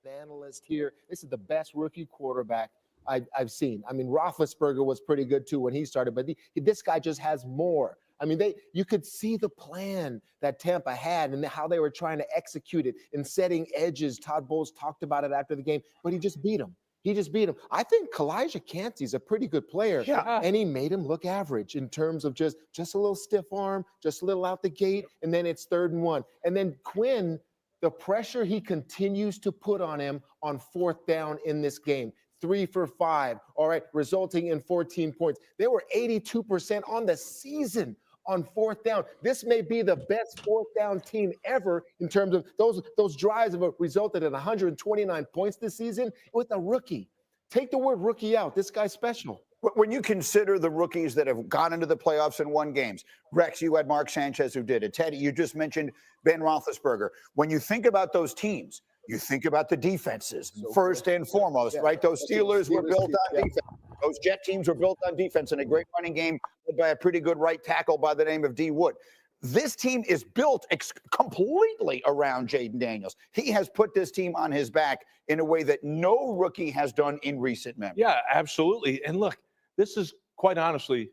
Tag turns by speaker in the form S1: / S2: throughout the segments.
S1: analyst here. This is the best rookie quarterback I've seen. I mean, Roethlisberger was pretty good too when he started, but this guy just has more. I mean, you could see the plan that Tampa had and how they were trying to execute it in setting edges. Todd Bowles talked about it after the game, but he just beat him. I think Kalijah Cansey's a pretty good player, and he made him look average in terms of just a little stiff arm, just a little out the gate, and then it's 3rd and 1. And then Quinn, the pressure he continues to put on him on 4th down in this game, 3 for 5, all right, resulting in 14 points. They were 82% on the season on 4th down. This may be the best 4th down team ever in terms of those drives have resulted in 129 points this season with a rookie. Take the word rookie out. This guy's special.
S2: When you consider the rookies that have gone into the playoffs and won games, Rex, you had Mark Sanchez who did it. Teddy, you just mentioned Ben Roethlisberger. When you think about those teams, you think about the defenses first and foremost, right? Those Steelers were built on defense. Those Jet teams were built on defense and a great running game led by a pretty good right tackle by the name of D. Wood. This team is built completely around Jayden Daniels. He has put this team on his back in a way that no rookie has done in recent memory.
S3: Yeah, absolutely. And look, this is quite honestly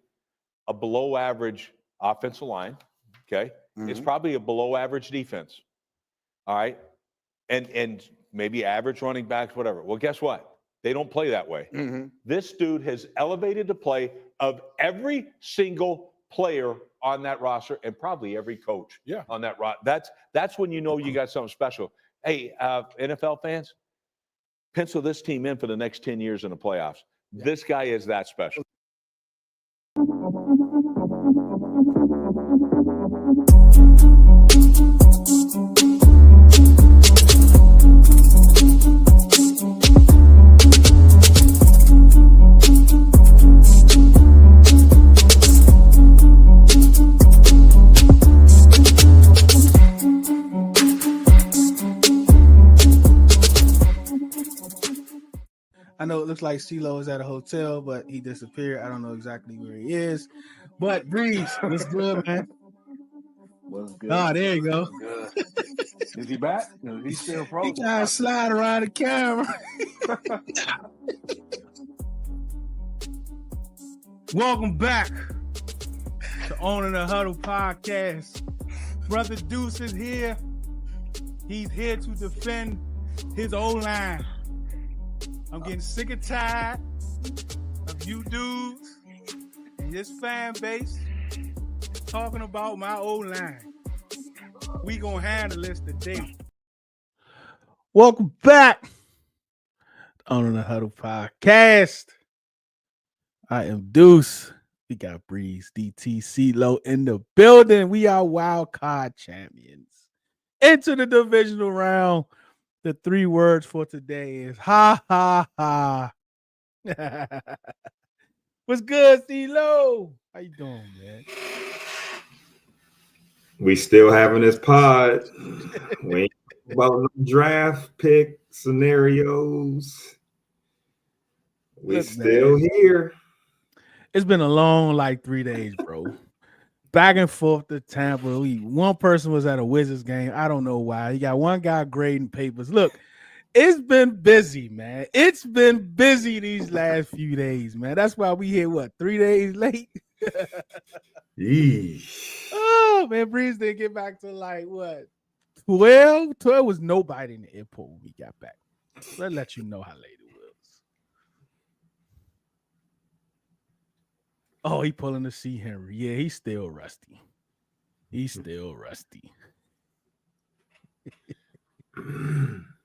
S3: a below average offensive line, okay? It's probably a below average defense, all right? And maybe average running backs, whatever. Well, guess what? They don't play that way. This dude has elevated the play of every single player on that roster and probably every coach on that roster. That's when you know you got something special. Hey, NFL fans, pencil this team in for the next 10 years in the playoffs. This guy is that special.
S4: I know it looks like Ceelo is at a hotel, but he disappeared. I don't know exactly where he is. But Breeze, what's good, man?
S5: What's good?
S4: Oh, there you go.
S5: Good. Is he back? No, he's still frozen.
S4: He trying to slide around the camera. Welcome back to Owning the Huddle podcast. Brother Deuce is here. He's here to defend his O-line. I'm getting sick and tired of you dudes and this fan base talking about my O-line. We gonna handle this today. Welcome back to Owning the Huddle podcast. I am Deuce. We got Breeze, DT, Ceelo in the building. We are wild card champions. Into the divisional round. The 3 words for today is ha, ha, ha. What's good, Ceelo? How you doing, man?
S6: We still having this pod. We ain't about no draft pick scenarios. We
S4: Look,
S6: still
S4: man,
S6: here.
S4: it's been a long 3 days, bro. Back and forth to Tampa. One person was at a Wizards game. I don't know why. You got one guy grading papers. Look, it's been busy, man. It's been busy these last few days, man. That's why we here, 3 days late? Oh, man, Breeze didn't get back to 12? 12 was nobody in the airport when we got back. Let's let you know how late it was. Oh, he pulling the C. Henry. Yeah, he's still rusty.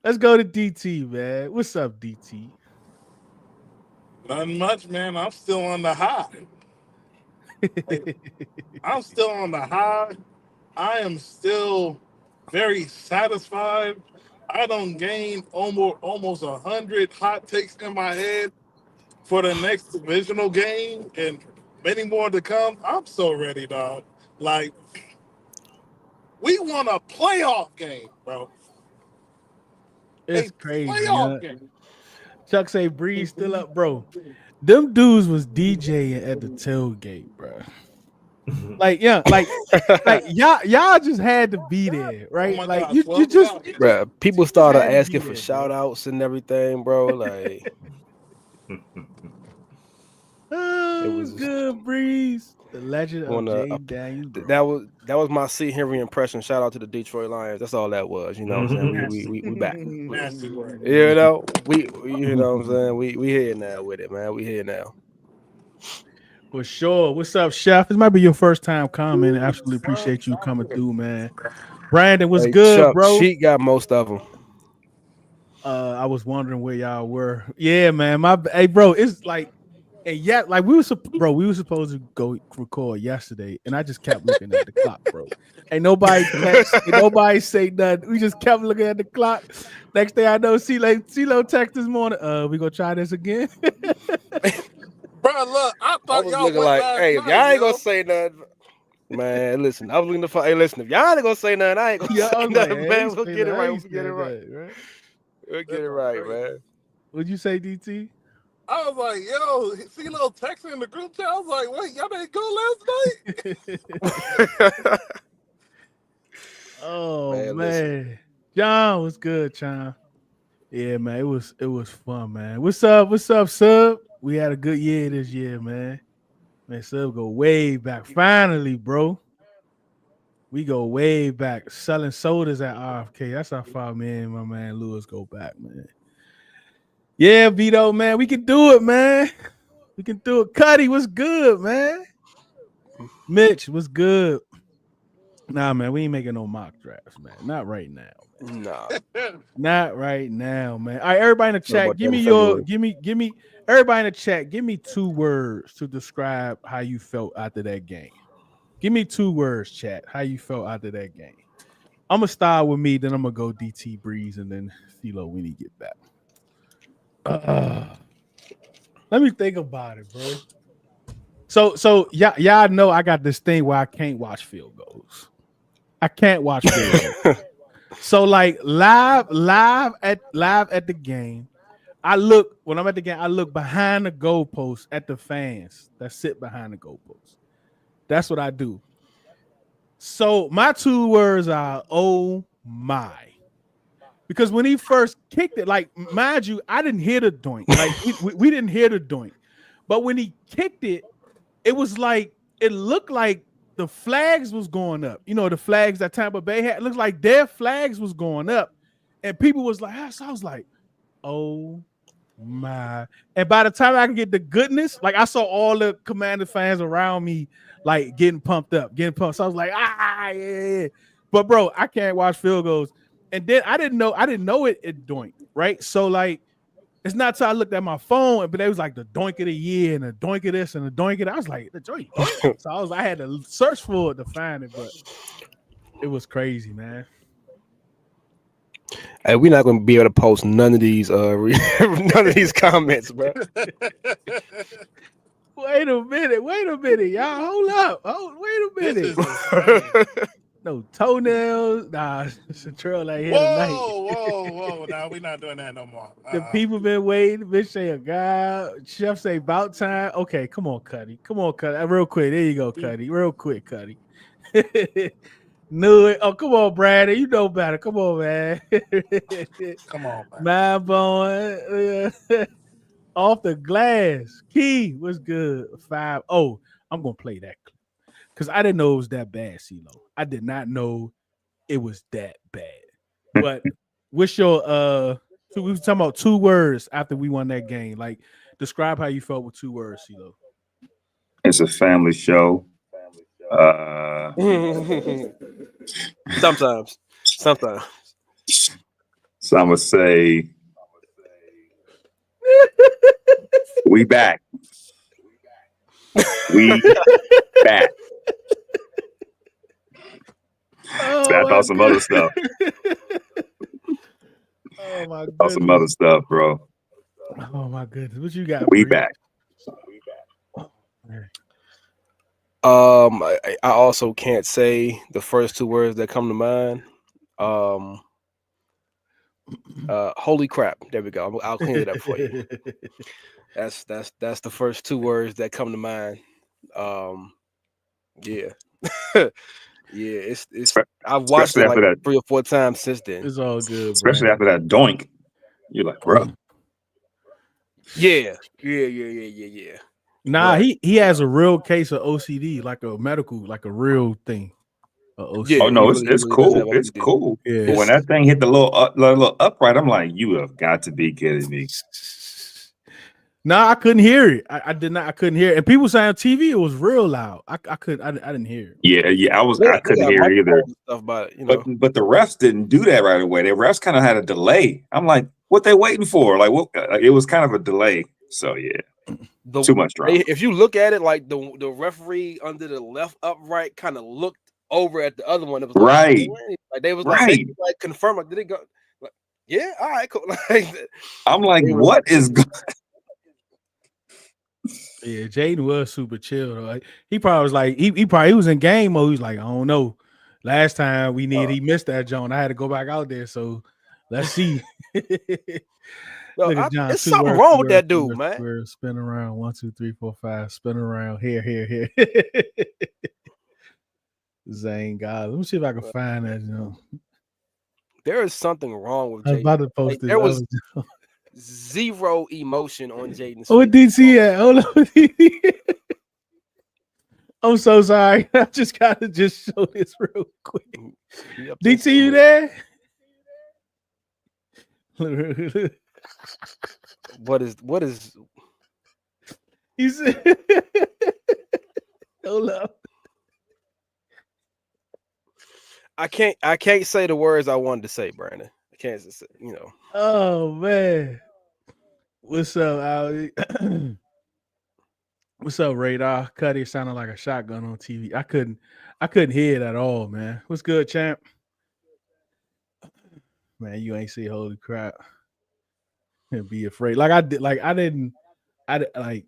S4: Let's go to DT, man. What's up, DT?
S7: Nothing much, man. I'm still on the high. I am still very satisfied. I done gained almost 100 hot takes in my head for the next divisional game and many more to come. I'm so ready, dog. We won a playoff game, bro.
S4: It's crazy.
S7: Playoff game.
S4: Chuck say Breeze still up, bro. Them dudes was DJing at the tailgate, bro. Like y'all just had to be there, right?
S7: Oh my
S4: like
S7: God,
S4: you
S7: 12
S4: just
S7: o'clock.
S8: Bruh, people
S4: you
S8: started
S4: had to be
S8: asking for
S4: there,
S8: shout
S4: bro.
S8: outs and everything, bro. Like
S4: Oh,
S8: it
S4: it was
S8: was
S4: good, Breeze. The legend of
S8: on
S4: Jayden Daniels, bro.
S8: that was my C. Henry impression. Shout out to the Detroit Lions. That's all that was. You know what I'm saying? We back.
S7: Nasty word.
S8: You know, we you know what I'm saying? We here now with it, man. We here now.
S4: For sure. What's up, Chef? This might be your first time commenting. Absolutely appreciate you coming through, man. Brandon, what's
S8: Hey,
S4: good,
S8: Chuck,
S4: bro?
S8: Sheik got most of them.
S4: I was wondering where y'all were. Yeah, man. Hey, bro, it's like, and yeah, like we were supposed to go record yesterday, and I just kept looking at the clock, bro. Ain't nobody text, ain't nobody say nothing. We just kept looking at the clock. Next thing I know, Ceelo text this morning. We gonna try this again.
S7: Bro, look, I
S8: I
S7: thought
S8: was
S7: y'all
S8: looking
S7: went
S8: like,
S7: last
S8: hey, if
S7: night,
S8: y'all ain't
S7: yo.
S8: gonna say nothing, man, listen, I was looking for, hey, listen, if y'all ain't gonna say nothing, I ain't gonna
S4: Yeah, I
S8: say
S4: was like,
S8: nothing,
S4: hey,
S8: man. We'll get it right. We'll get it right.
S4: right?
S8: We'll get it right, man.
S4: What'd you say, DT?
S7: I was like, yo, Ceelo texting in the group chat. I was like, wait, y'all didn't go last night?
S4: Oh
S8: Man,
S4: man. John was good, John. Yeah, man. It was fun, man. What's up, Sub? We had a good year this year, man. Man, Sub go way back. Finally, bro. We go way back. Selling sodas at RFK. That's how far me and my man Lewis go back, man. Yeah, Vito, man. We can do it, man. We can do it. Cuddy, what's good, man? Mitch, what's good? Nah, man, we ain't making no mock drafts, man. Not right now.
S8: nah.
S4: Not right now, man. All right, everybody in the chat,
S8: about
S4: give
S8: that
S4: me
S8: in
S4: your,
S8: February?
S4: give me, everybody in the chat, give me 2 words to describe how you felt after that game. Give me 2 words, chat, how you felt after that game. I'm gonna start with me, then I'm gonna go DT Breeze, and then Ceelo when he get back. Let me think about it, bro. So y'all know I got this thing where I can't watch field goals. I can't watch field goals. So like live at the game, when I'm at the game, I look behind the goalpost at the fans that sit behind the goalpost. That's what I do. So my 2 words are oh my. Because when he first kicked it, like mind you, I didn't hear the doink. Like we didn't hear the doink. But when he kicked it, it was like it looked like the flags was going up. You know, the flags that Tampa Bay had, it looked like their flags was going up. And people was like, so I was like, oh my. And by the time I can get the goodness, like I saw all the Commander fans around me like getting pumped up. So I was like, yeah. But bro, I can't watch field goals. And then I didn't know it doinked, right? So like it's not till I looked at my phone, but it was like the doink of the year and the doink of this and the doink of that. I was like, the doink. So I had to search for it to find it, but it was crazy, man.
S8: Hey, we're not gonna be able to post none of these none of these comments, bro.
S4: Wait a minute, y'all. Hold up. Wait a minute. No toenails. Nah, Central ain't here tonight.
S7: Whoa. Nah, we're not doing that no more.
S4: The people been waiting. Bitch say a guy. Chef say about time. Okay, come on, Cuddy. Real quick. There you go, Cuddy. Real quick, Cuddy. Knew it. Oh, come on, Brandon. You know better. Come on, man.
S7: Come on, man.
S4: My boy. Off the glass. Key was good. 5. Oh, I'm gonna play that clip. Because I didn't know it was that bad, Ceelo. I did not know it was that bad. But what's your we were talking about 2 words after we won that game. Like describe how you felt with 2 words, Ceelo.
S6: It's a family show.
S8: Sometimes.
S6: So I'm gonna say we back. We back.
S4: Oh,
S6: I thought some other stuff.
S4: Oh my goodness.
S6: Thought some other stuff, bro.
S4: Oh my goodness. What you got?
S6: We
S4: Bree?
S6: back.
S8: I also can't say the first 2 words that come to mind. Holy crap. There we go. I'll clean it up for you. That's the first 2 words that come to mind. Yeah. Yeah, it's I've watched it like 3 or 4 times since then.
S4: It's all good,
S6: Especially
S4: Brandon.
S6: after that doink. You're like, bro.
S8: Yeah.
S4: Nah,
S8: But,
S4: he has a real case of OCD, like a medical, like a real thing. OCD.
S8: yeah,
S6: Oh no,
S8: he
S6: it's
S8: really does have
S6: cool. It's
S8: OCD.
S6: cool.
S4: Yeah.
S6: But when that thing hit the little upright, I'm like, you have got to be kidding me.
S4: No, I couldn't hear it. I couldn't hear it. And people saying on TV it was real loud. I didn't hear it.
S6: Yeah,
S8: They
S6: I couldn't
S8: got
S6: hear it either.
S8: microphones and stuff about it, you know.
S6: But the refs didn't do that right away. The refs kind of had a delay. I'm like, what they waiting for? Like, what? Like, it was kind of a delay. So yeah, too much drama.
S8: If you look at it, like the referee under the left upright kind of looked over at the other one. It was
S6: right.
S8: Like they was like, they like confirm. Like, did it go? Like, yeah, all right, cool. Like,
S6: I'm like, what is going?
S4: Yeah, Jayden was super chill though. Like, he probably was like he probably was in game mode. He's like, I don't know. Last time he missed that joint. I had to go back out there. So let's see. Look at John.
S8: It's something wrong with that dude, man.
S4: We're spin around 1, 2, 3, 4, 5. Spin around here. Zane, God, let me see if I can find that. You know,
S8: there is something wrong with
S4: I was
S8: Jayden.
S4: about to post
S8: Like,
S4: this.
S8: there was zero emotion on Jayden's.
S4: Oh, DC at? Hold on. I'm so sorry. I just gotta show this real quick. DT, you there?
S8: What is
S4: he said? Hold up.
S8: I can't say the words I wanted to say, Brandon. I can't say, you know.
S4: Oh man. What's up, Ali? What's up, Radar? Cuddy sounded like a shotgun on TV. I couldn't hear it at all, man. What's good, champ? Man, you ain't see holy crap. Be afraid. Like I did, like I didn't like.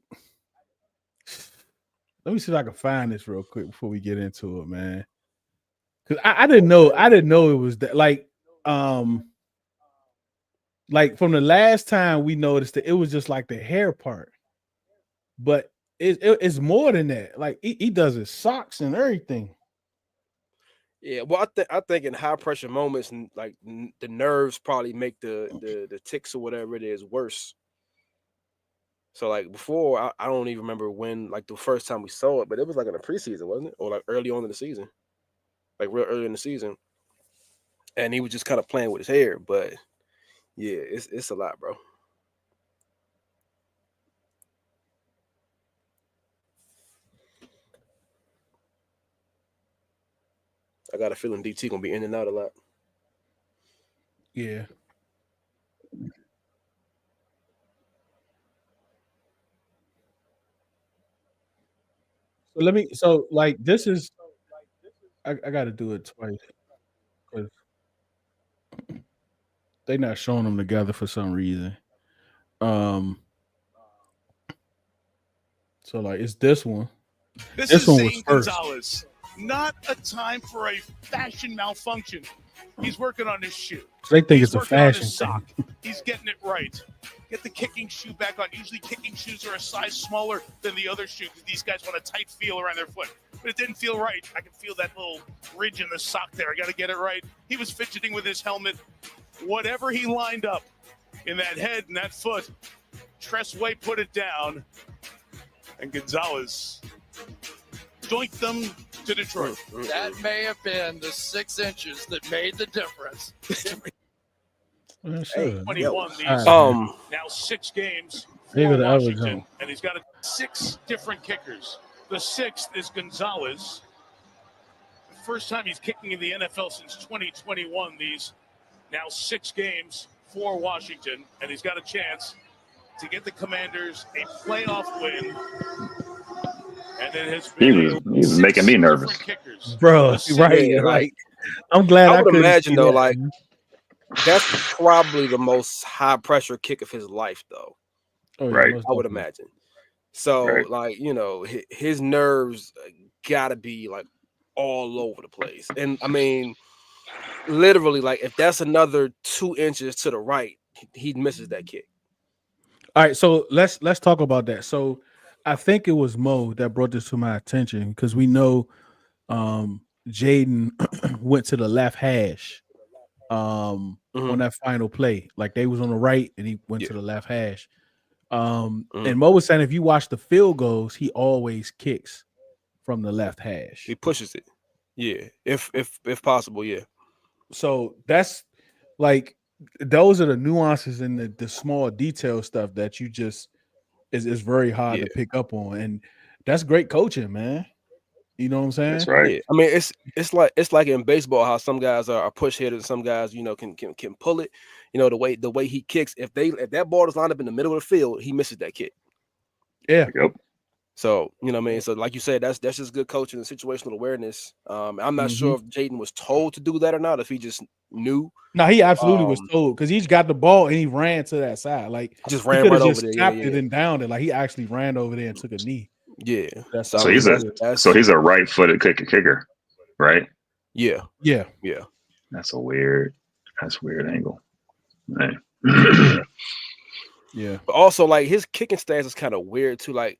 S4: Let me see if I can find this real quick before we get into it, man. Because I didn't know it was that like from the last time we noticed that it was just like the hair part. But it's more than that. Like he does his socks and everything.
S8: Yeah, well, I think in high pressure moments, like the nerves probably make the tics or whatever it is worse. So like before, I don't even remember when, like the first time we saw it, but it was like in the preseason, wasn't it? Or like early on in the season, like real early in the season. And he was just kind of playing with his hair, but yeah, it's a lot, bro. I got a feeling DT gonna be in and out a lot.
S4: Yeah. So like this is I gotta do it twice because they're not showing them together for some reason. So like it's this one. This one was first.
S9: Gonzalez. Not a time for a fashion malfunction. He's working on his shoe.
S4: So they think it's a fashion thing.
S9: He's getting it right. Get the kicking shoe back on. Usually kicking shoes are a size smaller than the other shoe because these guys want a tight feel around their foot. But it didn't feel right. I can feel that little ridge in the sock there. I got to get it right. He was fidgeting with his helmet. Whatever he lined up in that head and that foot, Tressway put it down. And Gonzalez joinked them to Detroit.
S10: That may have been the 6 inches that made the difference.
S4: Hey,
S9: 21 these
S4: now
S9: 6 games
S4: maybe
S9: for
S4: the other
S9: Washington,
S4: zone.
S9: and he's got 6 different kickers. The 6th is Gonzalez. The first time he's kicking in the NFL since 2021. These now 6 games for Washington, and he's got a chance to get the Commanders a playoff win. And it has been
S6: He was making me nervous,
S4: bro. Right?
S8: Yeah,
S4: like I'm glad
S8: I would
S4: couldn't
S8: imagine
S4: see
S8: though,
S4: that.
S8: like that's probably the most high pressure kick of his life, though.
S4: Oh, yeah,
S6: right?
S4: most
S8: I would
S4: definitely.
S8: imagine. So,
S6: Right.
S8: like, you know, his nerves gotta be like all over the place. And I mean, literally, like, if that's another 2 inches to the right, he misses that kick.
S4: All right, so let's talk about that. So I think it was Mo that brought this to my attention because we know Jayden went to the left hash on that final play. Like they was on the right and he went to the left hash. And Mo was saying if you watch the field goals, he always kicks from the left hash.
S8: He pushes it. Yeah. If possible, yeah.
S4: So that's like those are the nuances and the small detail stuff that you just is very hard to pick up on. And that's great coaching, man. You know what I'm saying?
S6: That's right.
S8: Yeah. I mean, it's like in baseball how some guys are push hitters, some guys can pull it. The way he kicks. If that ball is lined up in the middle of the field, he misses that kick.
S4: Yeah.
S6: Yep.
S8: So you know what I mean. So like you said, that's just good coaching and situational awareness. I'm not sure if Jayden was told to do that or not. If he just knew.
S4: No, he absolutely was told because he's got the ball and he ran to that side. Like
S8: just
S4: he
S8: ran
S4: could
S8: right
S4: have
S8: over
S4: just
S8: there.
S4: tapped it and downed it. Like he actually ran over there and took a knee.
S8: Yeah.
S6: So he's a right-footed kicker, right?
S8: Yeah.
S4: Yeah.
S8: Yeah.
S6: That's weird angle. Right.
S4: Yeah.
S8: But also like his kicking stance is kind of weird too. Like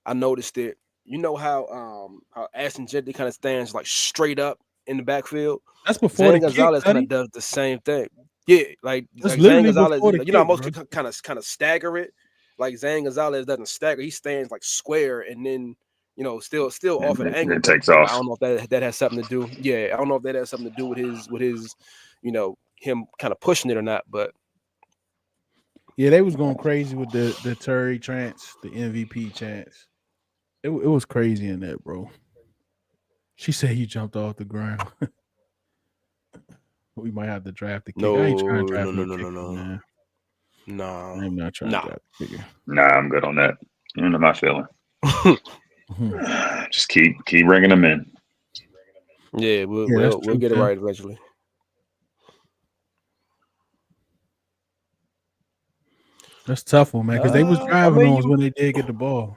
S8: I noticed it. You know how Ashton Gentry kind of stands like straight up in the backfield.
S4: That's before
S8: Zane Gonzalez kind of does the same thing. Yeah, like Zane Gonzalez, most kind of stagger it. Like Zane Gonzalez doesn't stagger; he stands like square, and then still off an angle.
S6: It takes off.
S8: I don't know if that has something to do. Yeah, I don't know if that has something to do with his him kind of pushing it or not. But
S4: yeah, they was going crazy with the Terry chants, the MVP chants. It was crazy in that, bro. She said he jumped off the ground. We might have to draft the kicker. I ain't trying to draft
S8: No. No,
S4: I'm not trying to draft the kicker.
S6: Nah, I'm good on that. You know my feeling. Just keep bringing them in.
S8: Yeah, we'll get it right eventually.
S4: That's a tough one, man, because they was driving on when they did get the ball.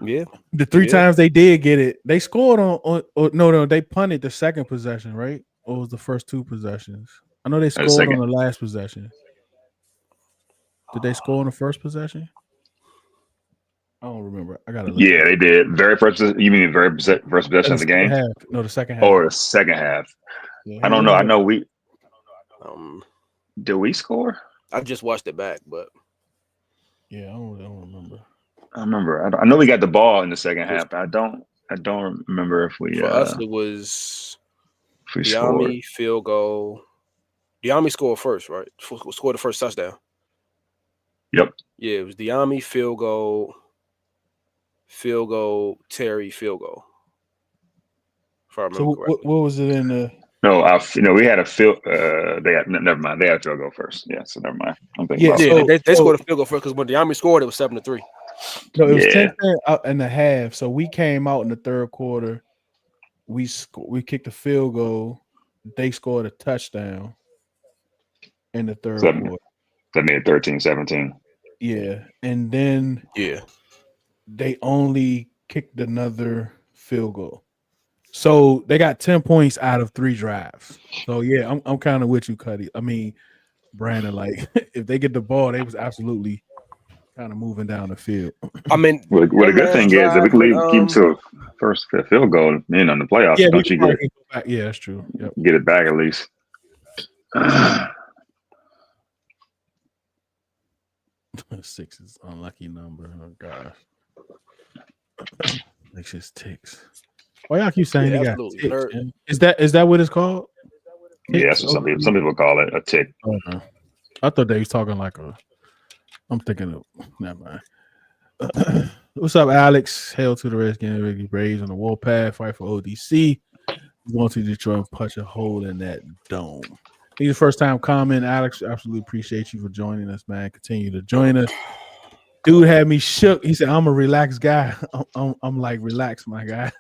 S8: Yeah.
S4: The 3 times they did get it, they scored on no, they punted the second possession, right? Or was the first 2 possessions? I know they scored on the last possession. Did they score on the first possession? I don't remember. I gotta look.
S6: Yeah, they did. Very first. You mean the very first possession of the game?
S4: No, the second half.
S6: Or the second half.
S4: Yeah,
S6: I don't know. I know we. Did we score?
S8: I just watched it back, but
S4: yeah, I don't remember.
S6: I remember. I know we got the ball in the second half. I don't remember if we.
S8: For us, it was
S6: the
S8: Army field goal. The Army scored first, right? Scored the first touchdown.
S6: Yep.
S8: Yeah, it was the Army field goal, Terry field goal. If I remember correctly.
S4: What was it in the?
S6: No, we had a field. Never mind. They had field goal first. Yeah, so never mind. I'm thinking
S8: they scored a field goal first because when the Army scored, it was 7-3.
S4: No, it was 10-10.5. So we came out in the third quarter. We kicked a field goal. They scored a touchdown in the third quarter.
S6: That made it 13-17.
S4: Yeah, and then they only kicked another field goal. So they got 10 points out of 3 drives. So yeah, I'm kind of with you, Cuddy. I mean, Brandon, like if they get the ball, they was absolutely kind of moving down the field.
S8: I mean,
S6: what a good thing is that we can keep to a first field goal in on the playoffs.
S4: Yeah,
S6: don't you get
S4: it? Yeah, that's true. Yep.
S6: Get it back at least.
S4: 6 is unlucky number. Oh gosh. Makes just ticks. Why y'all keep saying they got ticks? Is that what it's called?
S6: Yeah, that's what some people call it, a tick.
S4: Oh, no. I thought they was talking like I'm thinking of never mind. What's up, Alex? Hail to the Redskins, Ricky Braves on the warpath, fight for ODC. Going to Detroit and punch a hole in that dome. He's the first time comment, Alex. Absolutely appreciate you for joining us, man. Continue to join us. Dude had me shook. He said, "I'm a relaxed guy." I'm like, relax, my guy.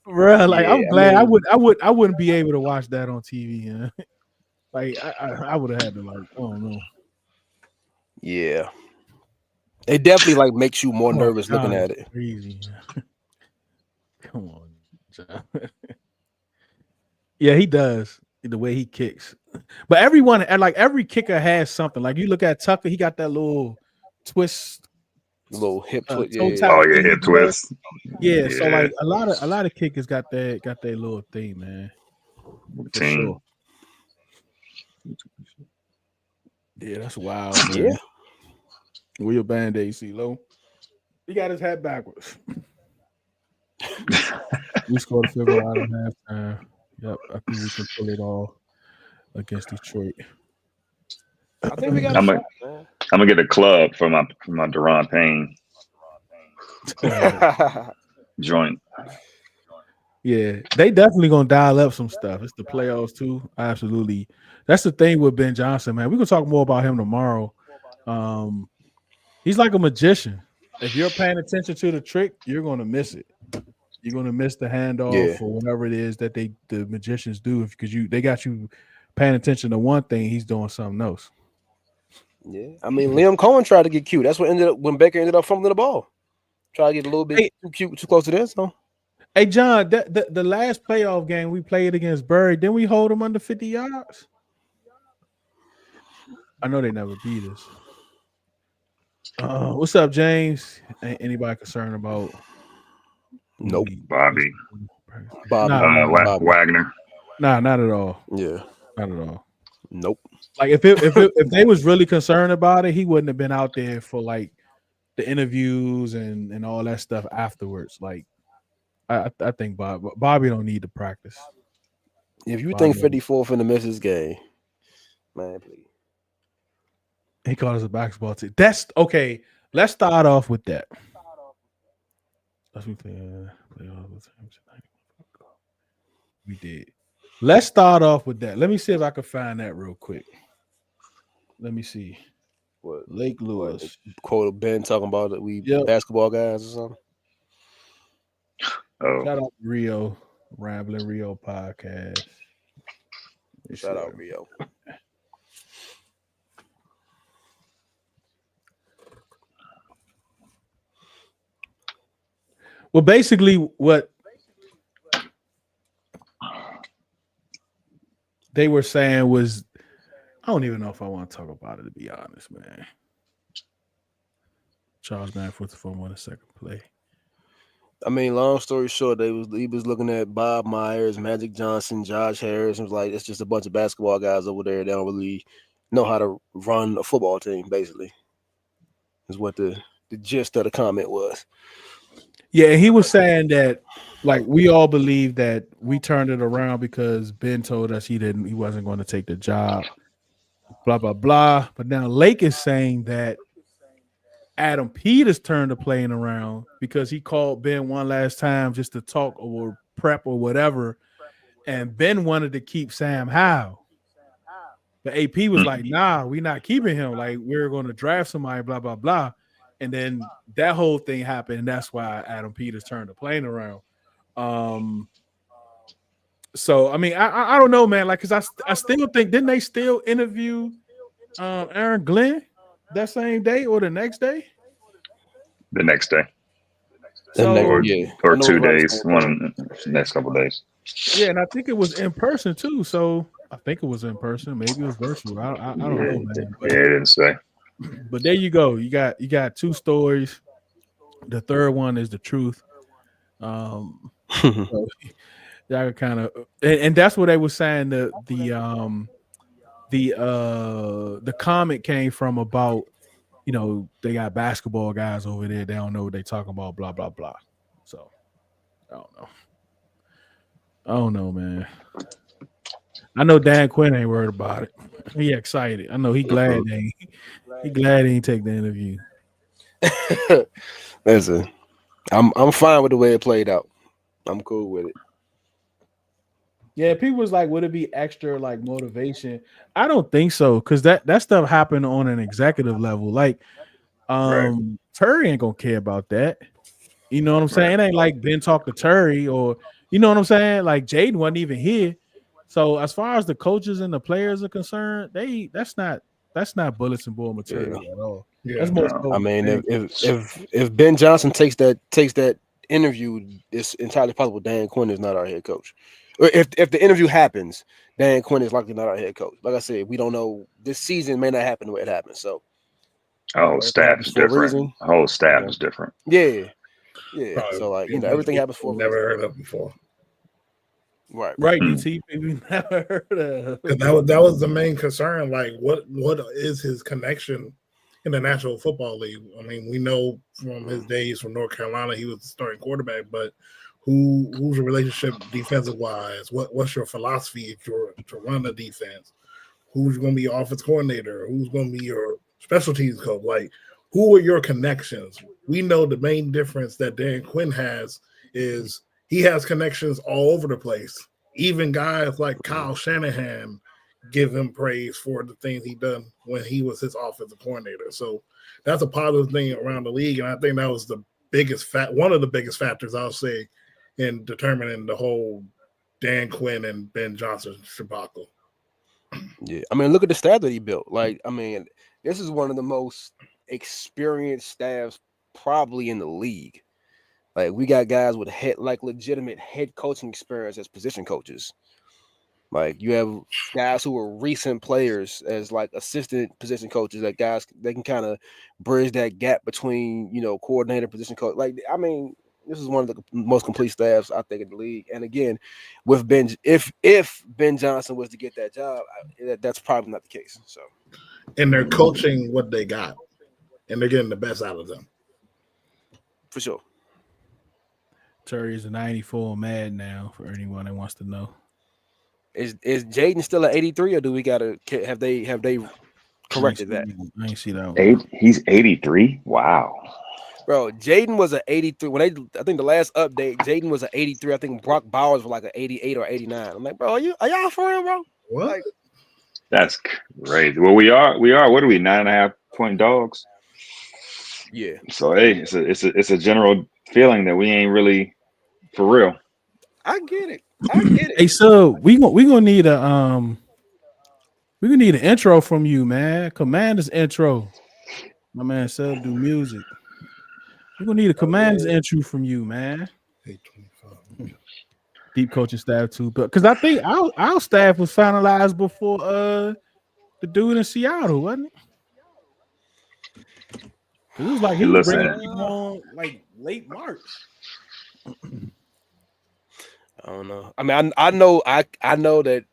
S4: Bruh, like I'm glad I wouldn't be able to watch that on TV. You know? Like I would have had to I don't know.
S8: Yeah, it definitely like makes you more nervous looking at it.
S4: Crazy. Come on, John. Yeah, he does the way he kicks. But every kicker has something. Like you look at Tucker, he got that little twist
S8: little hip
S4: toe
S8: twist. Yeah.
S4: tap.
S6: Oh yeah,
S4: thing
S6: hip
S4: he does.
S6: twist.
S4: Yeah, so
S6: Yeah.
S4: like a lot of kickers got their little thing, man. For sure. Yeah, that's wild, man.
S8: Yeah.
S4: Where your band-aid, Ceelo? He got his hat backwards. We scored a field goal out of halftime. Yep, I think we can pull it all against Detroit.
S8: I think we got
S6: I'm
S8: a
S6: a-
S8: shot, man.
S6: I'm gonna get a club for my Deron Payne joint.
S4: Yeah, they definitely gonna dial up some stuff. It's the playoffs too. Absolutely. That's the thing with Ben Johnson, man. We're gonna talk more about him tomorrow. He's like a magician. If you're paying attention to the trick, you're gonna miss it. You're gonna miss the handoff or whatever it is that the magicians do because they got you paying attention to one thing, he's doing something else.
S8: Yeah, I mean, Liam Cohen tried to get cute. That's what ended up when Baker ended up fumbling the ball. Try to get a little bit too cute, too close to this. So,
S4: hey John, the last playoff game we played against Burry, didn't we hold them under 50 yards? I know they never beat us. What's up, James? Anybody concerned about?
S8: Nope.
S6: Bobby.
S4: Wagner.
S6: Wagner.
S4: Nah, not at all.
S8: Yeah,
S4: not at all.
S8: Nope.
S4: Like if they was really concerned about it, he wouldn't have been out there for like the interviews and all that stuff afterwards. Like I think Bobby don't need to practice.
S8: If you think 54 finna miss this game, man, please.
S4: He called us a basketball team. That's okay. Let's start off with that. We did. Let's start off with that. Let me see if I can find that real quick. Let me see.
S8: What
S4: Lake Lewis
S8: quote of Ben talking about that we basketball guys or something.
S6: Oh,
S4: shout out Rio, Rambling Rio podcast.
S8: Shout out Rio.
S4: Well, basically, what they were saying was, I don't even know if I want to talk about it, to be honest, man. Charles Manford for one second play.
S8: I mean, long story short, he was looking at Bob Myers, Magic Johnson, Josh Harris, and was like, it's just a bunch of basketball guys over there. They don't really know how to run a football team, basically. Is what the gist of the comment was.
S4: Yeah, he was saying that, like, we all believe that we turned it around because Ben told us he wasn't going to take the job, blah, blah, blah. But now Lake is saying that Adam Peters turned the playing around because he called Ben one last time just to talk or prep or whatever. And Ben wanted to keep Sam Howell. But AP was like, nah, we're not keeping him. Like, we're going to draft somebody, blah, blah, blah. And then that whole thing happened, and that's why Adam Peters turned the plane around. So I mean, I don't know, man. Like, cause I still think, didn't they still interview Aaron Glenn that same day or the next day?
S6: The next day.
S4: So,
S6: or 2 days, one next couple of days.
S4: Yeah, and I think it was in person too. So I think it was in person. Maybe it was virtual. I don't know, man. But,
S6: yeah, it didn't say.
S4: But there you go. You got two stories. The third one is the truth. So y'all kind of, and that's what they were saying. The comment came from about, you know, they got basketball guys over there. They don't know what they talking about. Blah blah blah. So I don't know, man. I know Dan Quinn ain't worried about it. He excited. I know he glad he ain't take the interview.
S8: Listen, I'm fine with the way it played out. I'm cool with it.
S4: Yeah, people was like, would it be extra like motivation? I don't think so, because that stuff happened on an executive level. Like, Terry ain't gonna care about that. You know what I'm saying? It ain't like Ben talked to Terry, or you know what I'm saying? Like Jayden wasn't even here. So as far as the coaches and the players are concerned, that's not bulletin board material at all. Yeah. That's more
S8: I mean, if Ben Johnson takes that interview, it's entirely possible Dan Quinn is not our head coach. Or if the interview happens, Dan Quinn is likely not our head coach. Like I said, we don't know. This season may not happen the way it happens. So
S6: Oh,
S8: Everything
S6: staff
S8: happens
S6: is
S8: for a
S6: different.
S8: reason.
S6: The whole staff
S8: You know?
S6: is different.
S8: Yeah. Yeah.
S11: Probably
S8: So like,
S11: people
S8: everything happens for a
S11: never
S8: reason.
S11: heard of before.
S8: Right.
S4: Right,
S6: Hmm.
S4: DT, we never heard of.
S11: Because that was the main concern. Like, what is his connection in the National Football League? I mean, we know from his days from North Carolina, he was the starting quarterback. But who's your relationship defensive wise? What's your philosophy to run the defense? Who's going to be your offense coordinator? Who's going to be your special teams coach? Like, who are your connections? We know the main difference that Dan Quinn has is he has connections all over the place. Even guys like Kyle Shanahan give him praise for the things he done when he was his offensive coordinator. So that's a positive thing around the league, and I think that was the one of the biggest factors I'll say in determining the whole Dan Quinn and Ben Johnson debacle.
S8: Yeah, I mean, look at the staff that he built. Like, I mean, this is one of the most experienced staffs probably in the league. Like, we got guys with legitimate head coaching experience as position coaches. Like, you have guys who are recent players as like assistant position coaches. That guys they can kind of bridge that gap between coordinator, position coach. Like, I mean, this is one of the most complete staffs I think in the league. And again, with Ben, if Ben Johnson was to get that job, that's probably not the case. So,
S11: and they're coaching what they got, and they're getting the best out of them.
S8: For sure.
S4: Terry is a 94 mad now for anyone that wants to know.
S8: Is Jayden still at 83, or do we gotta have they corrected that?
S4: I ain't see that one.
S6: He's 83. Wow.
S8: Bro, Jayden was an 83. I think the last update, Jayden was an 83. I think Brock Bowers was like an 88 or 89. I'm like, bro, are y'all for real, bro?
S11: What?
S8: Like,
S6: That's crazy. Well, we are. What are we? 9.5-point dogs.
S8: Yeah.
S6: So hey, it's a general feeling that we ain't really for real.
S8: I get it.
S4: Hey, so we gonna need an intro from you, man. Commander's intro. My man said do music. We're gonna need a commander's intro from you, man. Deep coaching staff too, but because I think our staff was finalized before the dude in Seattle, wasn't it? It was like he was bringing people on like late March.
S8: I don't know. I mean, I know that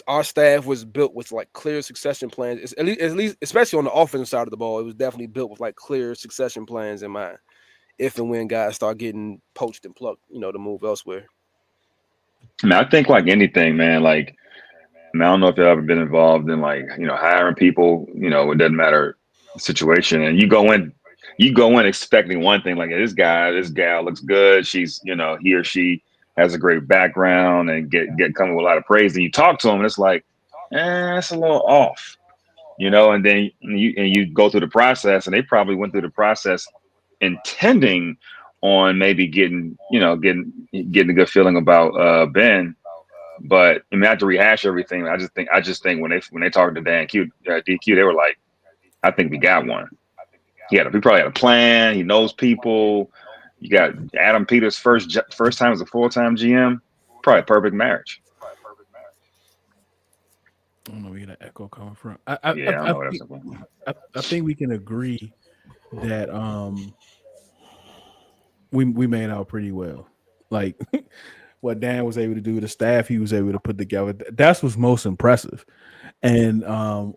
S8: our staff was built with like clear succession plans. It's at least, especially on the offensive side of the ball, it was definitely built with like clear succession plans in mind. If and when guys start getting poached and plucked, to move elsewhere.
S6: I mean, I think like anything, man. Like, I don't know if you've ever been involved in like hiring people. It doesn't matter the situation, and you go in expecting one thing. Like this gal looks good. She's he or she has a great background and get coming with a lot of praise. And you talk to them, and it's like, it's a little off, And then you go through the process, and they probably went through the process intending on maybe getting a good feeling about Ben. But I mean, I have to rehash everything. I just think when they talked to DQ, they were like, I think we got one. He probably had a plan. He knows people. You got Adam Peters' first time as a full-time GM. Probably a perfect marriage.
S4: I don't know where that echo coming from.
S6: I don't know where that's from.
S4: I think we can agree that we made out pretty well. Like what Dan was able to do, the staff he was able to put together. That's what's most impressive. And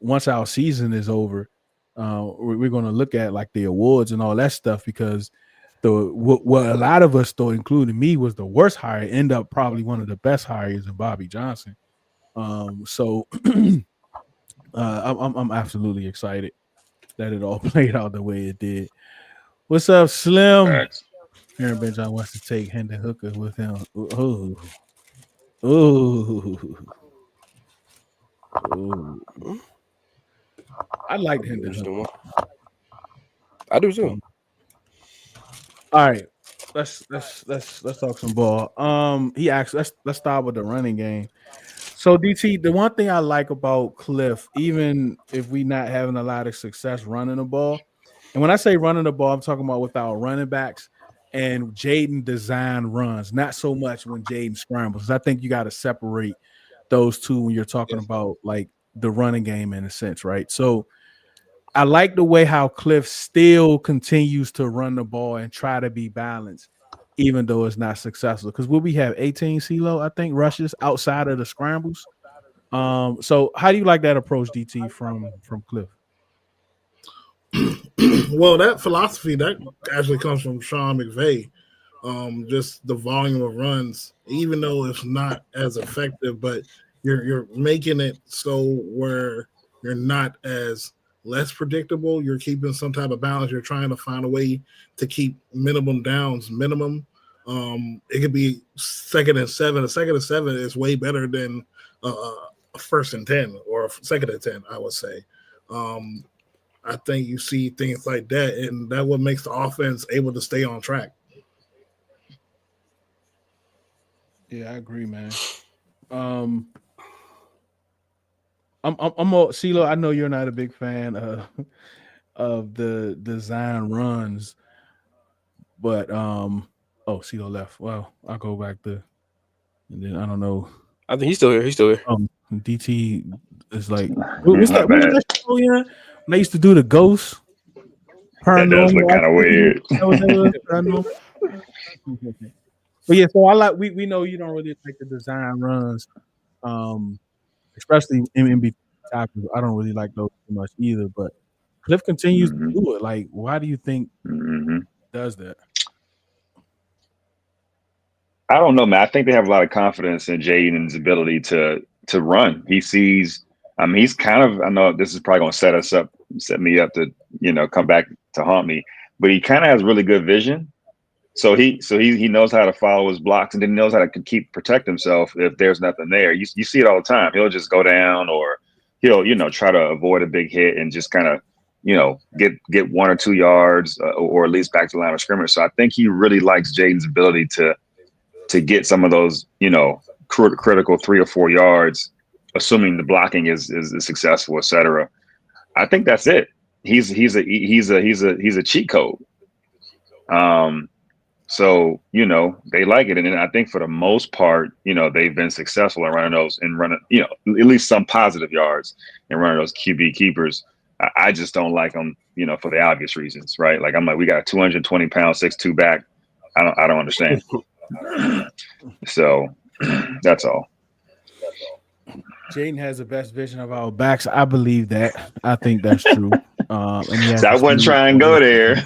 S4: once our season is over, we're going to look at like the awards and all that stuff, because what a lot of us thought, including me, was the worst hire, end up probably one of the best hires in Bobby Johnson. So I'm absolutely excited that it all played out the way it did. What's up, Slim?
S6: Thanks.
S4: Aaron Ben John wants to take Hendon Hooker with him. Ooh. I like Hendon Hooker.
S8: I do too.
S4: All right, let's talk some ball. He asked, let's start with the running game. So DT, the one thing I like about Cliff, even if we not having a lot of success running the ball, and when I say running the ball, I'm talking about with our running backs and Jayden design runs, not so much when Jayden scrambles. I think you got to separate those two when you're talking about like the running game in a sense, right? So I like the way how Cliff still continues to run the ball and try to be balanced, even though it's not successful. Because will we have 18 Ceelo, I think, rushes outside of the scrambles? So how do you like that approach, DT, from Cliff?
S11: Well, that philosophy that actually comes from Sean McVay. Just the volume of runs, even though it's not as effective, but you're making it so where you're not as less predictable. You're keeping some type of balance. You're trying to find a way to keep minimum downs minimum. It could be 2nd and 7. A 2nd and 7 is way better than a 1st and 10 or a 2nd and 10, I would say. I think you see things like that, and that what makes the offense able to stay on track.
S4: Yeah, I agree, man. I'm Ceelo, I know you're not a big fan of the design runs, but Ceelo left. Well, I'll go back to, and then I don't know.
S8: I think he's still here.
S4: DT is like, what's that? What was that show, yeah? When they used to do the ghosts.
S6: That does look kind of weird.
S4: But yeah, so I like we know you don't really like the design runs, especially in between tackles. I don't really like those too much either. But Cliff continues to do it. Like, why do you think he does that?
S6: I don't know, man. I think they have a lot of confidence in Jayden's ability to run. He sees. He's kind of. I know this is probably going to set me up to come back to haunt me. But he kind of has really good vision. So he knows how to follow his blocks, and then he knows how to protect himself if there's nothing there. You see it all the time. He'll just go down, or he'll try to avoid a big hit and just kind of get 1 or 2 yards or at least back to the line of scrimmage. So I think he really likes Jayden's ability to get some of those critical 3 or 4 yards, assuming the blocking is successful, et cetera. I think that's it. He's a cheat code. So, they like it. And I think for the most part, they've been successful in running those and at least some positive yards and running those QB keepers. I just don't like them, for the obvious reasons, right? Like, I'm like, we got a 220-pound 6'2" back. I don't understand. So that's all.
S4: Jayden has the best vision of our backs. I believe that. I think that's true.
S6: So I wouldn't try and go there.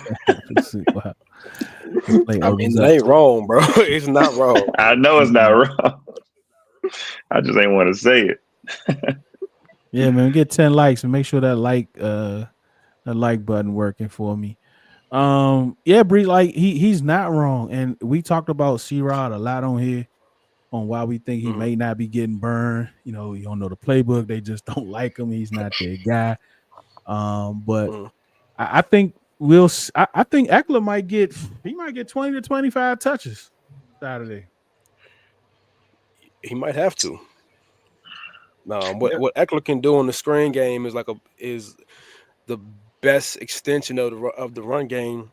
S8: It ain't wrong, bro. It's not wrong.
S6: I know it's not wrong. I just ain't want to say it.
S4: Yeah, man. Get 10 likes and make sure that like button working for me. Yeah, Bree, like he's not wrong. And we talked about C-Rod a lot on here on why we think he may not be getting burned. You don't know the playbook. They just don't like him. He's not their guy. But I think I think Eckler might get 20 to 25 touches Saturday.
S8: He might have to. What Eckler can do in the screen game is the best extension of the run game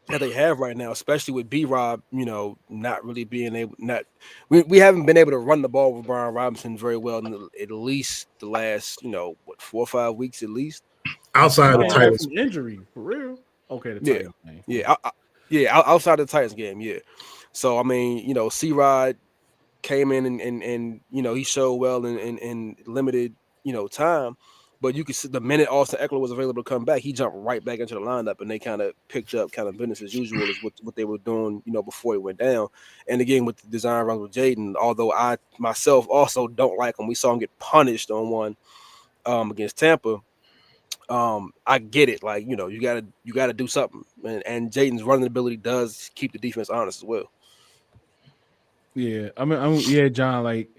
S8: that they have right now, especially with B-Rob, not really being able we haven't been able to run the ball with Brian Robinson very well in at least the last 4 or 5 weeks at least.
S11: Outside the Titans
S4: injury, for real. Okay, the Titans
S8: game. Outside the Titans game, yeah. So I mean, C-Rod came in and he showed well in limited time, but you could see the minute Austin Eckler was available to come back, he jumped right back into the lineup, and they kind of picked up kind of business as usual is what they were doing before he went down. And again with the design runs with Jayden, although I myself also don't like him, we saw him get punished on one against Tampa. I get it. Like, you gotta do something. And Jayden's running ability does keep the defense honest as well.
S4: Yeah. I mean, John, like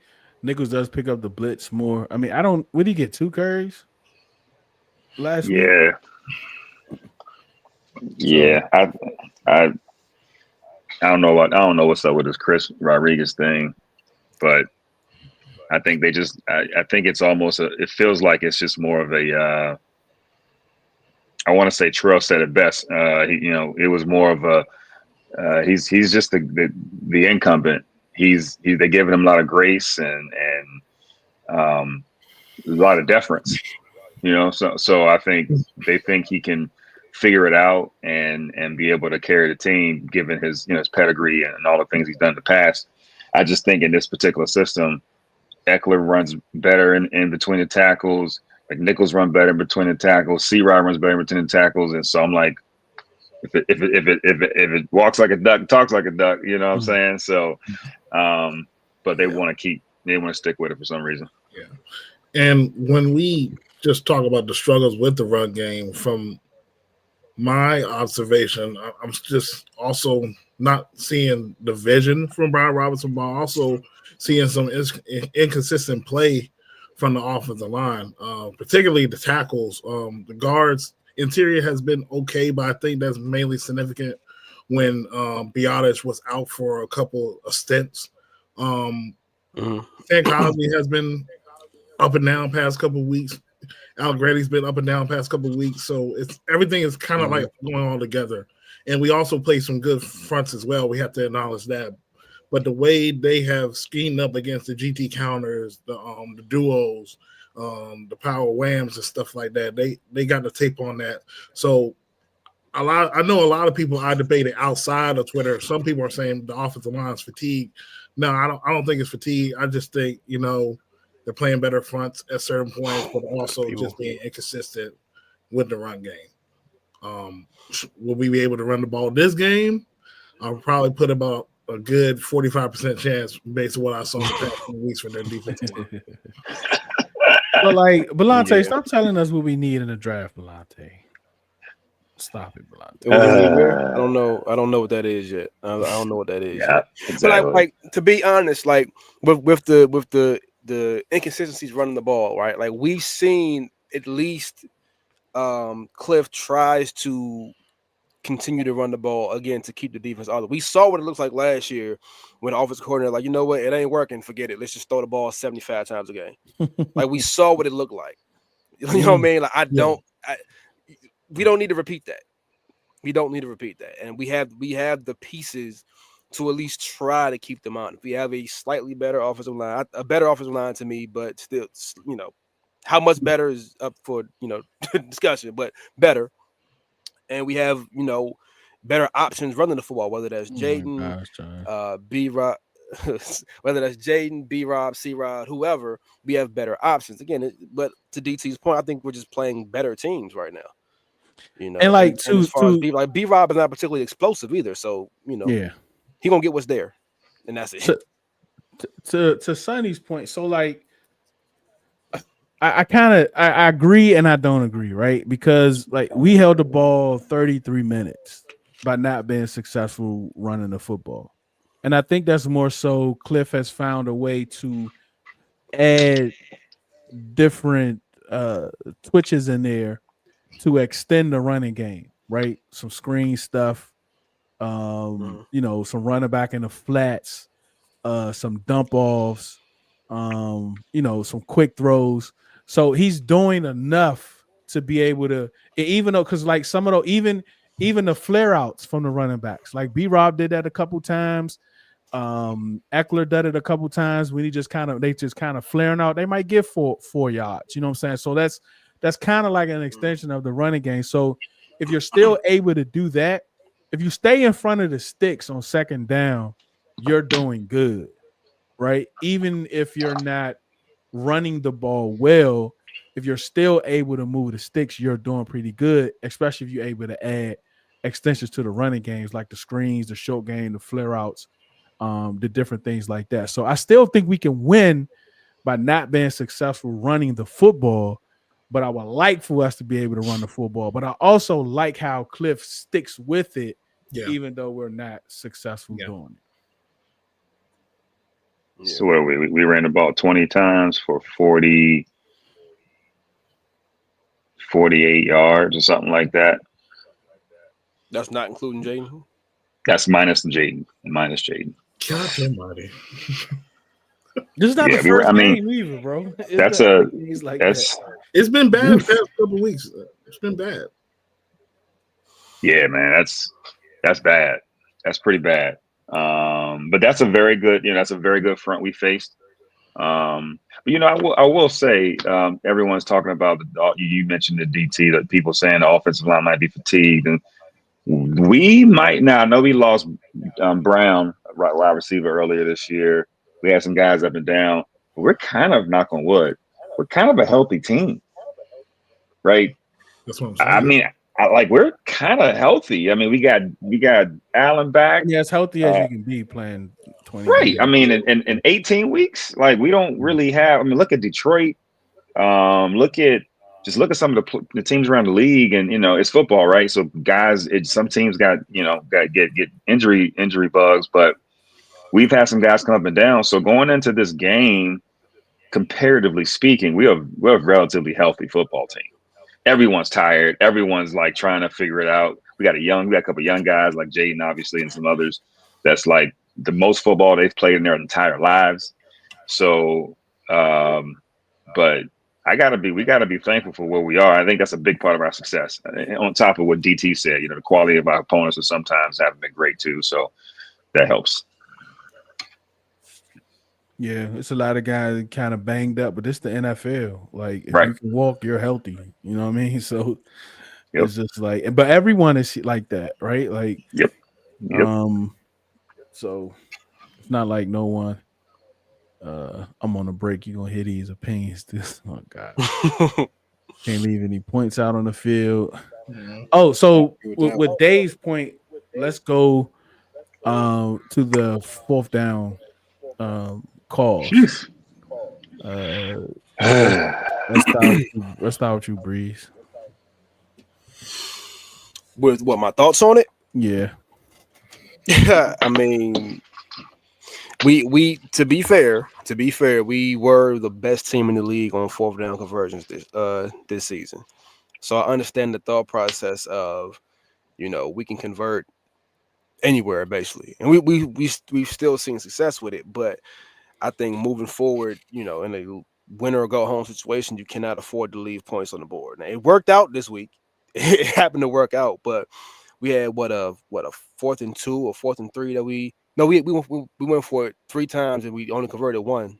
S4: Nichols does pick up the blitz more. I mean, would he get 2 carries last week?
S6: Yeah. I don't know what's up with this Chris Rodriguez thing, but I think I think it's almost it feels like it's just more of a I want to say Terrell said it best. It was more of a he's just the incumbent. They're giving him a lot of grace and a lot of deference. So I think they think he can figure it out and be able to carry the team given his his pedigree and all the things he's done in the past. I just think in this particular system, Eckler runs better in between the tackles. Like Nichols run better in between the tackles. C-Rod runs better in between the tackles. And so I'm like, if it walks like a duck, talks like a duck, you know what I'm saying? So, but they want to stick with it for some reason.
S11: Yeah. And when we just talk about the struggles with the run game, from my observation, I'm just also not seeing the vision from Brian Robinson, but also seeing some inconsistent play from the offensive line, particularly the tackles. The guards interior has been okay, but I think that's mainly significant when Biotic was out for a couple of stints. Stan Cosby has been up and down past couple of weeks. Allegretti's been up and down past couple of weeks, so everything is kind of like going all together. And we also play some good fronts as well. We have to acknowledge that. But the way they have schemed up against the GT counters, the duos, the power whams and stuff like that, they got the tape on that. So I know a lot of people I debated outside of Twitter. Some people are saying the offensive line is fatigued. No, I don't think it's fatigue. I just think they're playing better fronts at certain points, but also just being inconsistent with the run game. Will we be able to run the ball this game? I'll probably put about a good 45% chance based on what I saw in the past few weeks for their defensive line.
S4: But like Belante, stop telling us what we need in the draft, Belante. Stop it, Belante.
S8: I don't know what that is yet. I don't know what that is
S6: Yeah,
S8: yet.
S6: exactly.
S8: But like to be honest, like with the inconsistencies running the ball, right? Like we've seen at least Cliff tries to continue to run the ball again to keep the defense out. We saw what it looks like last year when the offensive coordinator like, you know what, it ain't working, forget it. Let's just throw the ball 75 times a game. Like we saw what it looked like. You know what I mean? Like we don't need to repeat that. We don't need to repeat that. And we have the pieces to at least try to keep them out. If we have a slightly better offensive line, a better offensive line to me, but still, how much better is up for, discussion, but better. And we have, better options running the football, whether that's Jayden, B-Rob, whether that's Jayden, B-Rob, C-Rod, whoever, we have better options. Again, but to DT's point, I think we're just playing better teams right now.
S4: And like
S8: and as far as B-Rob is not particularly explosive either. So, he gonna get what's there. And that's it.
S4: To Sonny's point, so like I agree and I don't agree, right? Because like we held the ball 33 minutes by not being successful running the football. And I think that's more so Cliff has found a way to add different twitches in there to extend the running game, right? Some screen stuff, some running back in the flats, some dump offs, some quick throws. So he's doing enough to be able to, even though, because like some of the even the flare outs from the running backs, like B-Rob did that a couple times. Eckler did it a couple times when they just kind of flaring out. They might get 4 yards. You know what I'm saying? So that's kind of like an extension of the running game. So if you're still able to do that, if you stay in front of the sticks on second down, you're doing good, right? Even if you're not running the ball well, if you're still able to move the sticks, you're doing pretty good, especially if you're able to add extensions to the running games like the screens, the short game, the flare outs, the different things like that. So I still think we can win by not being successful running the football, but I would like for us to be able to run the football. But I also like how Cliff sticks with it, even though we're not successful doing it.
S6: Yeah. So we ran the ball 20 times for 48 yards or something like that.
S8: That's not including Jayden?
S6: That's minus Jayden.
S11: God almighty.
S4: This is not the first game either, bro.
S11: It's been bad the past couple of weeks. It's been bad.
S6: Yeah, man, that's bad. That's pretty bad. But that's a very good, that's a very good front we faced. But, you know, I will say everyone's talking about you mentioned the DT, that people saying the offensive line might be fatigued, and we might now. I know we lost Brown, wide receiver, earlier this year. We had some guys up and down. But we're kind of, knock on wood, we're kind of a healthy team, right?
S11: That's what I'm saying.
S6: I mean, we're kind of healthy. I mean, we got Allen back.
S4: Yeah, as healthy as you can be playing 20
S6: Right.
S4: games.
S6: I mean, in 18 weeks, like, we don't really have. I mean, look at Detroit. Look at some of the teams around the league, and, you know, it's football, right? So guys, some teams got get injury bugs, but we've had some guys come up and down. So going into this game, comparatively speaking, we're a relatively healthy football team. Everyone's tired. Everyone's like trying to figure it out. We got a couple of young guys like Jayden, obviously, and some others that's like the most football they've played in their entire lives. So, but we gotta be thankful for where we are. I think that's a big part of our success. And on top of what DT said, you know, the quality of our opponents have sometimes haven't been great too. So that helps.
S4: Yeah, it's a lot of guys kind of banged up, but it's the NFL. Like, if
S6: Right.
S4: you can walk, you're healthy. You know what I mean? So it's just like, but everyone is like that, right? Like,
S6: Yep.
S4: So it's not like no one. I'm on a break. You're gonna hear these opinions. This, oh God, can't leave any points out on the field. Oh, so with Dave's point, let's go to the fourth down calls. Let's start with you, Breeze.
S8: With what, my thoughts on it?
S4: Yeah.
S8: I mean, we to be fair, we were the best team in the league on fourth down conversions this season. So I understand the thought process of, you know, we can convert anywhere basically, and we've still seen success with it. But I think moving forward, you know, in a winner or go home situation, you cannot afford to leave points on the board. Now, it worked out this week. It happened to work out, but we had what a 4th and 2 or 4th and 3 that we went for it 3 times and we only converted 1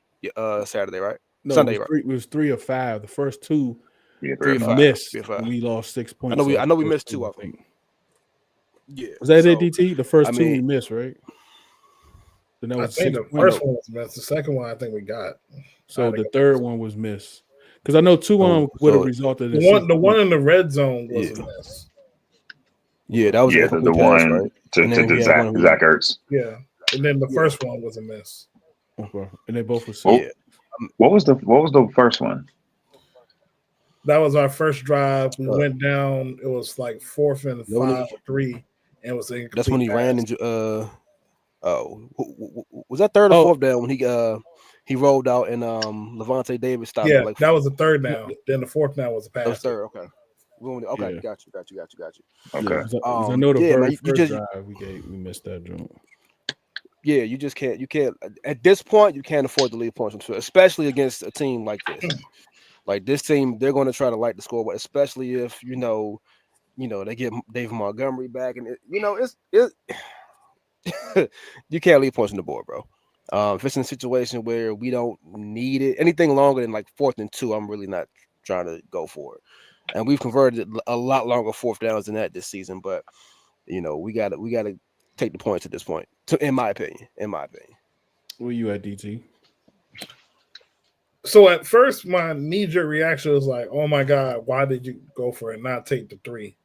S8: Saturday, right?
S4: No,
S8: Sunday,
S4: it was 3 of 5. The first 2
S8: 3 of 5.
S4: missed, and we lost 6 points.
S8: I know we missed 2 of them. Yeah,
S4: was that it, DT? The first 2 we missed, right?
S11: I think the first one was missed. The second one, I think we got.
S4: So the third one was missed. Because I know 2 would have resulted in
S11: the one in the red zone was a miss.
S8: Yeah, that was
S6: the one right? to Zach Ertz.
S11: Yeah, and then the first one was a miss.
S4: Okay, and they both were.
S6: Yeah. What was the first one?
S11: That was our first drive. We went down. It was like 4th and 5 or 3, and it was incomplete.
S8: That's when he ran into. Was that 3rd or 4th down when he rolled out and Levante Davis stopped?
S11: Yeah, that was the 3rd down. Then the 4th down was a pass.
S8: That was 3rd. Okay. Okay, got you.
S6: Okay.
S4: Yeah, I know the first drive we missed that joint.
S8: Yeah, you can't at this point you can't afford to leave points, especially against a team like this. Like this team, they're going to try to light the scoreboard, especially if you know they get David Montgomery back, and you can't leave points on the board, bro. If it's in a situation where we don't need it, anything longer than like 4th and 2, I'm really not trying to go for it. And we've converted a lot longer 4th downs than that this season, but we got to take the points at this point. In my opinion.
S4: Where you at, DT?
S11: So at first, my knee-jerk reaction was like, "Oh my God, why did you go for it and not take the 3?"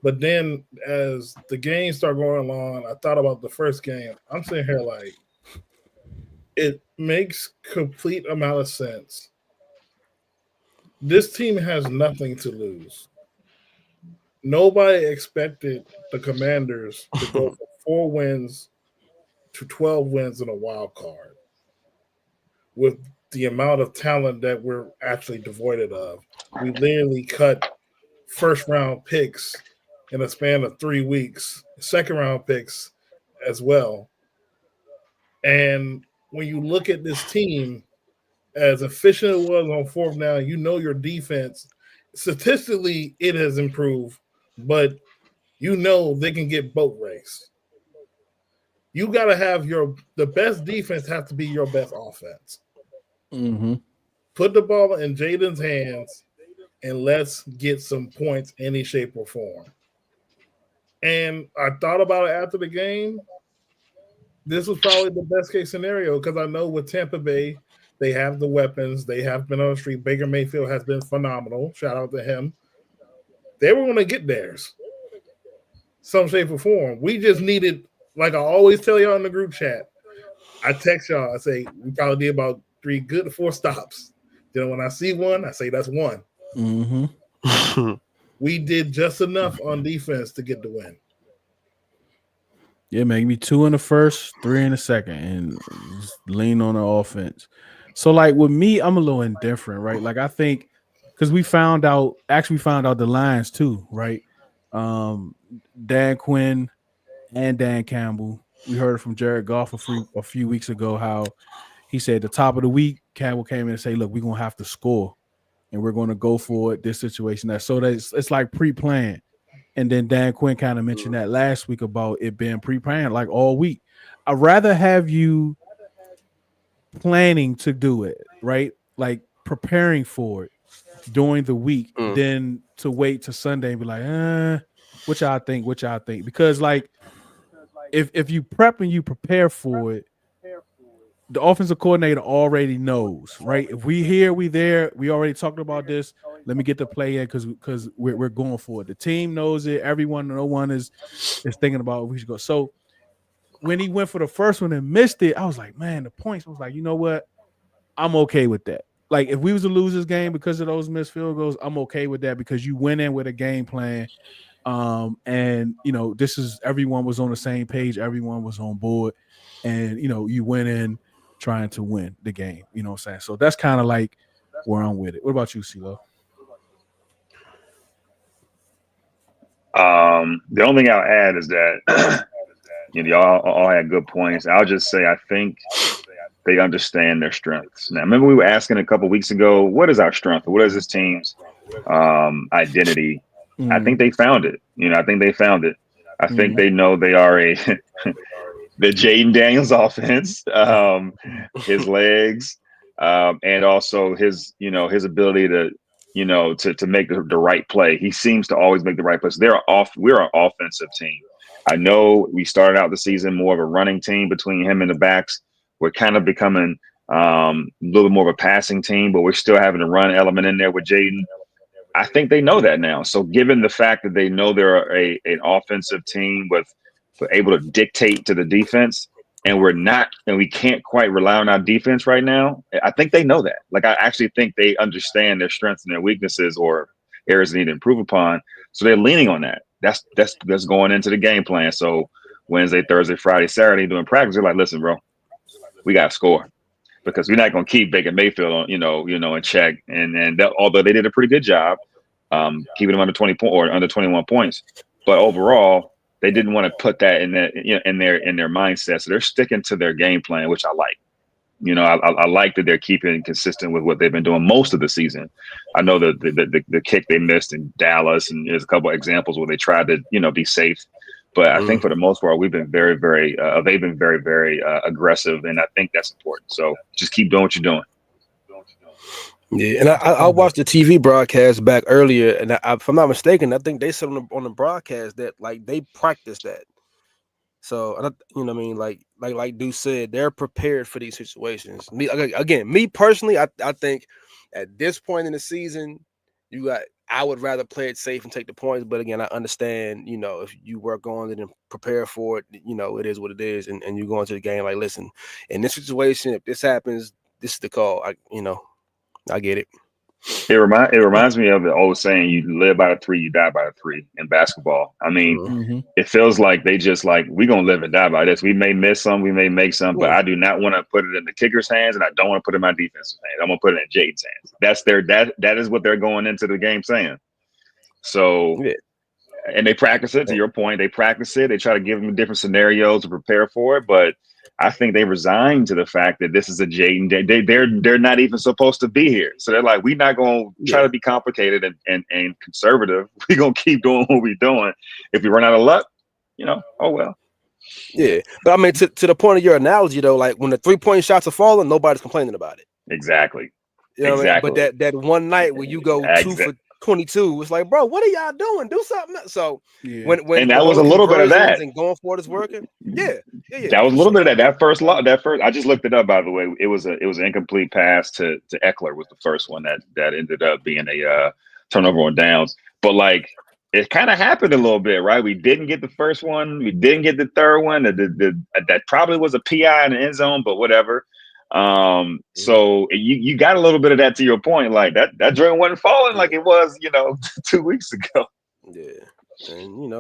S11: But then, as the game started going along, I thought about the first game. I'm sitting here like, it makes complete amount of sense. This team has nothing to lose. Nobody expected the Commanders to go from 4 wins to 12 wins in a wild card with the amount of talent that we're actually devoid of. We literally cut first-round picks in a span of 3 weeks, second-round picks as well. And when you look at this team, as efficient as it was on 4th down, your defense, statistically, it has improved, but they can get boat race. You got to have the best defense have to be your best offense.
S4: Mm-hmm.
S11: Put the ball in Jayden's hands and let's get some points any shape or form. And I thought about it after the game. This was probably the best case scenario because I know with Tampa Bay, they have the weapons. They have been on the street. Baker Mayfield has been phenomenal. Shout out to him. They were going to get theirs, some shape or form. We just needed, like I always tell y'all in the group chat, I text y'all. I say we probably did about 3 good to 4 stops. Then when I see one, I say that's one.
S4: Mm-hmm.
S11: We did just enough on defense to get the win.
S4: Yeah, maybe 2 in the first, 3 in the second, and just lean on the offense. So, like with me, I'm a little indifferent, right? Like I think because we found out the lines too, right? Dan Quinn and Dan Campbell. We heard from Jared Goff a few weeks ago how he said the top of the week, Campbell came in and say, "Look, we're gonna have to score, and we're gonna go for it." This situation, that so that it's like pre-planned. And then Dan Quinn kind of mentioned that last week about it being pre-planned, like all week. I'd rather have you planning to do it, right? Like preparing for it during the week, than to wait to Sunday and be like, what y'all think? What y'all think? Because like if you prep and you prepare for it, the offensive coordinator already knows, right? If we here, we there. We already talked about this. Let me get the play in because we're going for it. The team knows it. Everyone, no one is thinking about where we should go. So when he went for the first one and missed it, I was like, man, the points. I was like, you know what? I'm okay with that. Like if we was to lose this game because of those missed field goals, I'm okay with that because you went in with a game plan. And you know, everyone was on the same page, everyone was on board, and you know, you went in trying to win the game. You know what I'm saying? So that's kind of like where I'm with it. What about you, Ceelo?
S6: The only thing I'll add is that you know, y'all all had good points. I'll just say I think they understand their strengths. Now, remember we were asking a couple weeks ago, what is our strength? What is this team's identity? I think they found it. You know, I think they found it. I think they know they are the Jayden Daniels offense, his legs, and also his ability to, to make the right play. He seems to always make the right plays. We're an offensive team. I know we started out the season more of a running team between him and the backs. We're kind of becoming a little bit more of a passing team, but we're still having a run element in there with Jayden. I think they know that now. So given the fact that they know they're an offensive team we're able to dictate to the defense, and we can't quite rely on our defense right now, I think they know that. Like I actually think they understand their strengths and their weaknesses or areas they need to improve upon. So they're leaning on that. That's going into the game plan. So Wednesday, Thursday, Friday, Saturday doing practice, they're like, listen, bro, we got to score because we're not going to keep Baker Mayfield on, in check. And although they did a pretty good job keeping them under 20 or under 21 points, but overall they didn't want to put that in their mindset. So they're sticking to their game plan, which I like. I like that they're keeping consistent with what they've been doing most of the season. I know the kick they missed in Dallas, and there's a couple of examples where they tried to, be safe. But I think for the most part, we've been very, very, they've been very, very aggressive, and I think that's important. So just keep doing what you're doing.
S8: Yeah, and I watched the TV broadcast back earlier, and if I'm not mistaken, I think they said on the broadcast that like they practiced that. So you know what I mean, like Deuce said, they're prepared for these situations. Me personally, I think at this point in the season, I would rather play it safe and take the points. But again, I understand, if you work on it and prepare for it, it is what it is, and you go into the game like, listen, in this situation, if this happens, this is the call. I get it.
S6: It reminds me of the old saying, you live by the 3, you die by the 3 in basketball. I mean, It feels like they just like, we're going to live and die by this. We may miss some, we may make some, but I do not want to put it in the kicker's hands, and I don't want to put it in my defensive hands. I'm going to put it in Jayden's hands. That is what they're going into the game saying. So, and they practice it, to your point. They practice it. They try to give them different scenarios to prepare for it, but I think they resigned to the fact that this is a Jayden day. They're not even supposed to be here. So they're like, we're not going to try to be complicated and conservative. We're going to keep doing what we're doing. If we run out of luck, oh well.
S8: Yeah. But I mean, to the point of your analogy, though, like when the 3-point shots are falling, nobody's complaining about it.
S6: Exactly.
S8: You know what I mean?
S6: Exactly.
S8: But that one night where you go 2 for 22, it's like, bro, what are y'all doing? Do something else. So when
S6: and that was a little bit of that
S8: and going for it is working, yeah.
S6: That was a little bit of that first I just looked it up, by the way. It was an incomplete pass to Eckler was the first one that ended up being a turnover on downs. But like it kind of happened a little bit, right? We didn't get the first one, we didn't get the third one. That probably was a PI in the end zone, but whatever. So you got a little bit of that to your point, like that joint wasn't falling like it was, 2 weeks ago.
S8: Yeah, and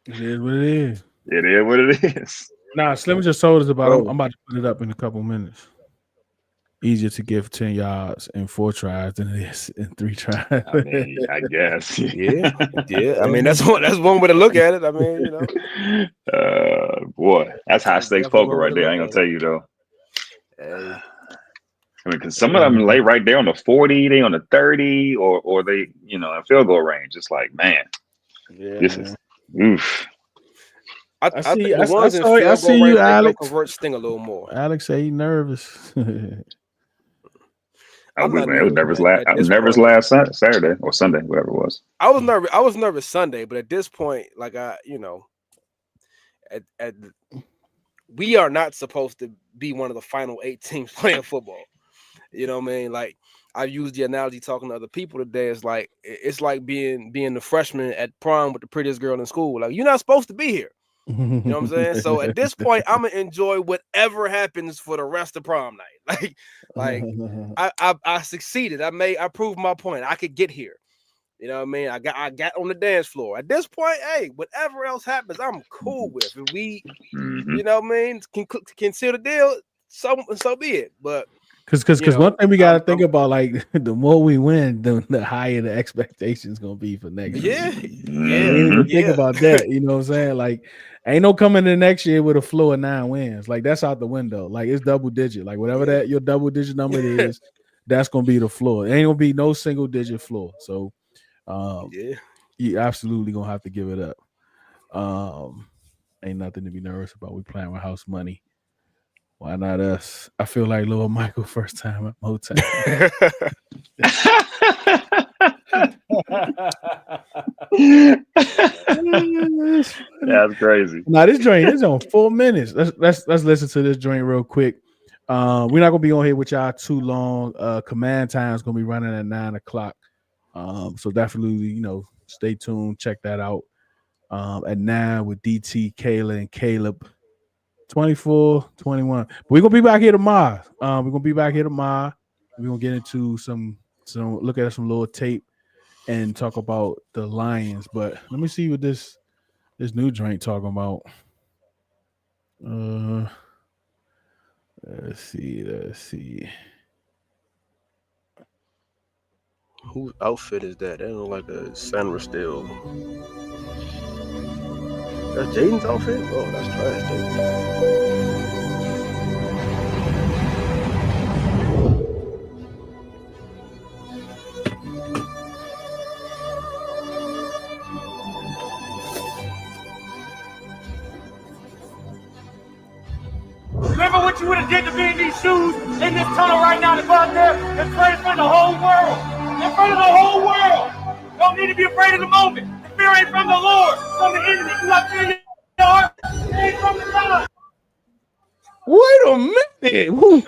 S4: it is what it is.
S6: It is what it is.
S4: Nah, Slim just told us about. I'm about to put it up in a couple minutes. Easier to give 10 yards in 4 tries than it is in 3 tries.
S6: I mean, I guess.
S8: Yeah. I mean, that's one way to look at it. I mean,
S6: boy, that's high stakes poker right there. I ain't gonna tell you though. I mean, because some of them lay right there on the 40, they on the 30, or they, in field goal range. It's like, man, this is oof.
S8: I see you, Alex. Convert sting a little more.
S4: Alex say he nervous.
S6: I was nervous last Saturday or Sunday, whatever it was.
S8: I was nervous Sunday, but at this point, like we are not supposed to be one of the final 8 teams playing football. You know what I mean? Like I used the analogy talking to other people today. It's like being the freshman at prom with the prettiest girl in school. Like you're not supposed to be here. You know what I'm saying? So at this point, I'm gonna enjoy whatever happens for the rest of prom night. Like I succeeded. I proved my point. I could get here. You know what I mean? I got on the dance floor. At this point, hey, whatever else happens, I'm cool with. If we, you know what I mean, can seal the deal, so be it. But
S4: because one thing we gotta think about, like the more we win, the higher the expectations gonna be for next year. Think about that. You know what I'm saying? Like, ain't no coming in next year with a floor of 9 wins. Like that's out the window. Like it's double digit. Like whatever that your double digit number is, that's gonna be the floor. It ain't gonna be no single digit floor. So, you absolutely gonna have to give it up. Ain't nothing to be nervous about. We playing with house money. Why not us? I feel like Lil Michael first time at Motown.
S6: That's crazy.
S4: Now this joint is on 4 minutes. Let's listen to this joint real quick. We're not gonna be on here with y'all too long. Command time is gonna be running at 9 o'clock. So definitely, stay tuned. Check that out. At 9 with DT, Kayla, and Caleb. 24-21. But we're gonna be back here tomorrow. We're gonna get into some look at some little tape and talk about the Lions. But let me see what this new joint talking about. Let's see.
S8: Whose outfit is that? That look like a Sandra Still. That's Jayden's outfit? Oh, that's trash, Jayden.
S12: Remember what you would have did to me in these shoes, in this tunnel right now, to go out there and pray in front of the whole world. In front of the whole world. Don't need to be afraid of the moment. The fear ain't from the Lord, from the enemy. You got fear in your heart, it ain't from the God.
S4: Wait a minute. What?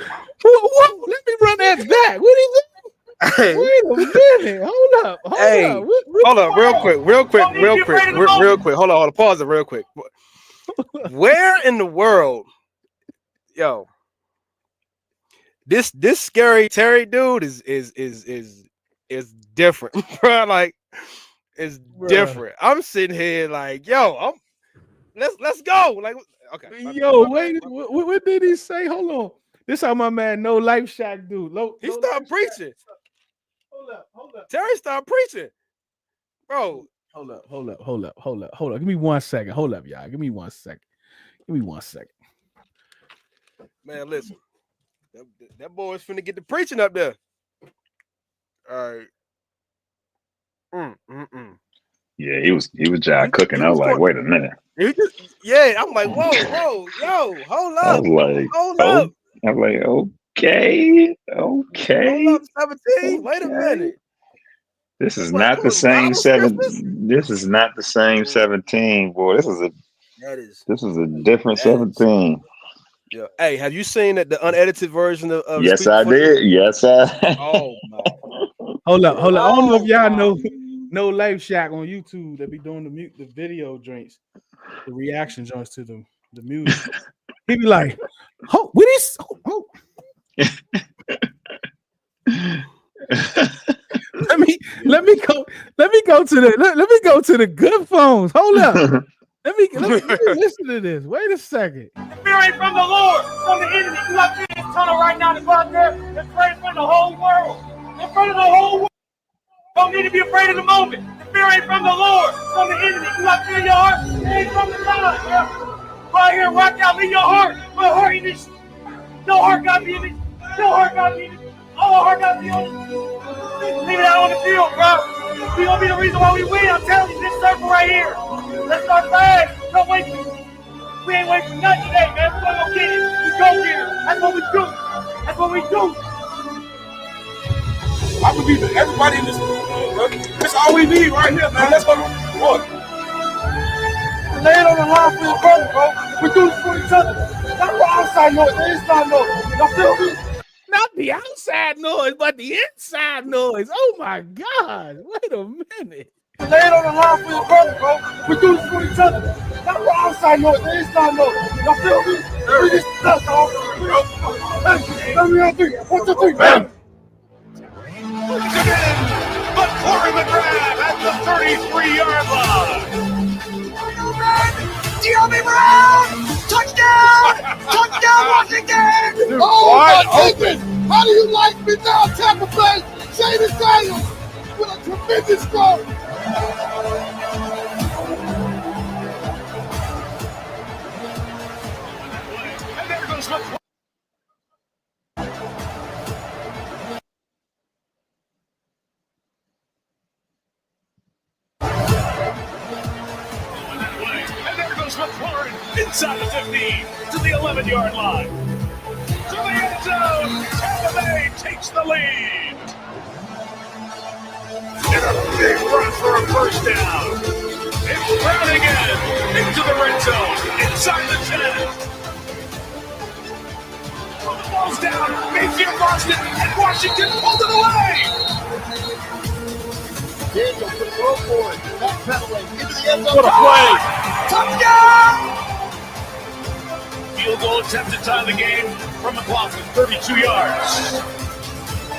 S4: Let me run that back. What is it?
S8: Hey.
S4: Wait a minute. Hold up.
S8: Hold up. Real quick. Hold on. Pause it real quick. Where in the world, yo, this scary Terry dude is different, bro. Like, it's different. I'm sitting here like, yo, let's go. Like, okay.
S4: Yo, wait. What did he say? Hold on. This how my man No Life Shack dude.
S8: He started preaching. Hold up. Terry started preaching, bro.
S4: Hold up. Give me 1 second. Hold up, y'all. Give me 1 second.
S8: Man, listen. That boy's finna get the preaching up there. All right.
S6: Yeah, he was Jack cooking. I was like, wait a minute.
S8: I'm like, whoa, yo, hold up.
S6: I was like, Okay.
S8: Hold up, 17. Wait a
S6: Okay.
S8: minute.
S6: This is
S8: What,
S6: not
S8: you
S6: the
S8: was
S6: same
S8: Ronald Christmas?
S6: 7. This is not the same 17, boy. This is a different 17.
S8: Yeah. Hey, have you seen the unedited version of
S6: Yes,
S8: Speak
S6: I
S8: Before
S6: did. Yes, I.
S8: Oh my.
S4: Hold up. I don't know if y'all
S8: Oh,
S4: know Life Shack on YouTube that be doing the video joints, the reaction joints to the music. He be like, "Oh, what is? Oh. Let me go to the good phones. Hold up. Let me listen to this. Wait a second.
S12: Fear ain't from the Lord, from the enemy. You got to this tunnel right now to go out there and pray for the whole world. In front of the whole world. Don't need to be afraid of the moment. The fear ain't from the Lord, from the enemy. You got fear in your heart. It ain't from the God. Yeah. Go out here and rock out. Leave your heart. My heart in this. No heart got to be in it. No heart got to be in it. All heart got to be on it. Leave it out on the field, bro. We gonna be the reason why we win. I'm telling you, this circle right here. Let's start fast. Don't wait. We ain't waiting for nothing today, man. We're gonna go get it. We go get it. That's what we do. That's what we do.
S13: I believe that everybody in this room, bro. That's all we need right here, man. Let's go. Boy.
S12: Lay it on the line for your brother, bro. We're doing this for each other. Not the outside noise, the inside noise. Y'all feel me?
S4: Not the outside noise, but the inside noise. Oh my God. Wait a minute.
S12: Lay it on the line for your brother, bro. We're doing this for each other. Not the outside noise, the inside noise. Y'all feel me? We just stuck, dog. Hey, let me on three. 1, 2, 3, bam!
S9: But Corey McGrath at the 33-yard line.
S12: De'Ami Brown! Touchdown! Touchdown, Washington!
S13: Oh, my goodness! How do you like me now, Tampa Bay? Jayden Daniels with a tremendous throw.
S9: And there goes McCoy. And there goes McLaurin inside the 15 to the 11-yard line. To the end zone. Tampa Bay takes the lead. And a big run for a first down. It's Brown again into the red zone. Inside the 10. The ball's down. Mayfield lost it. And Washington pulled it away.
S13: Daniel can throw for it. Backpedaling into the end zone.
S9: What a play.
S12: Touchdown!
S9: Field goal attempt to tie the game from McLaughlin, 32 yards.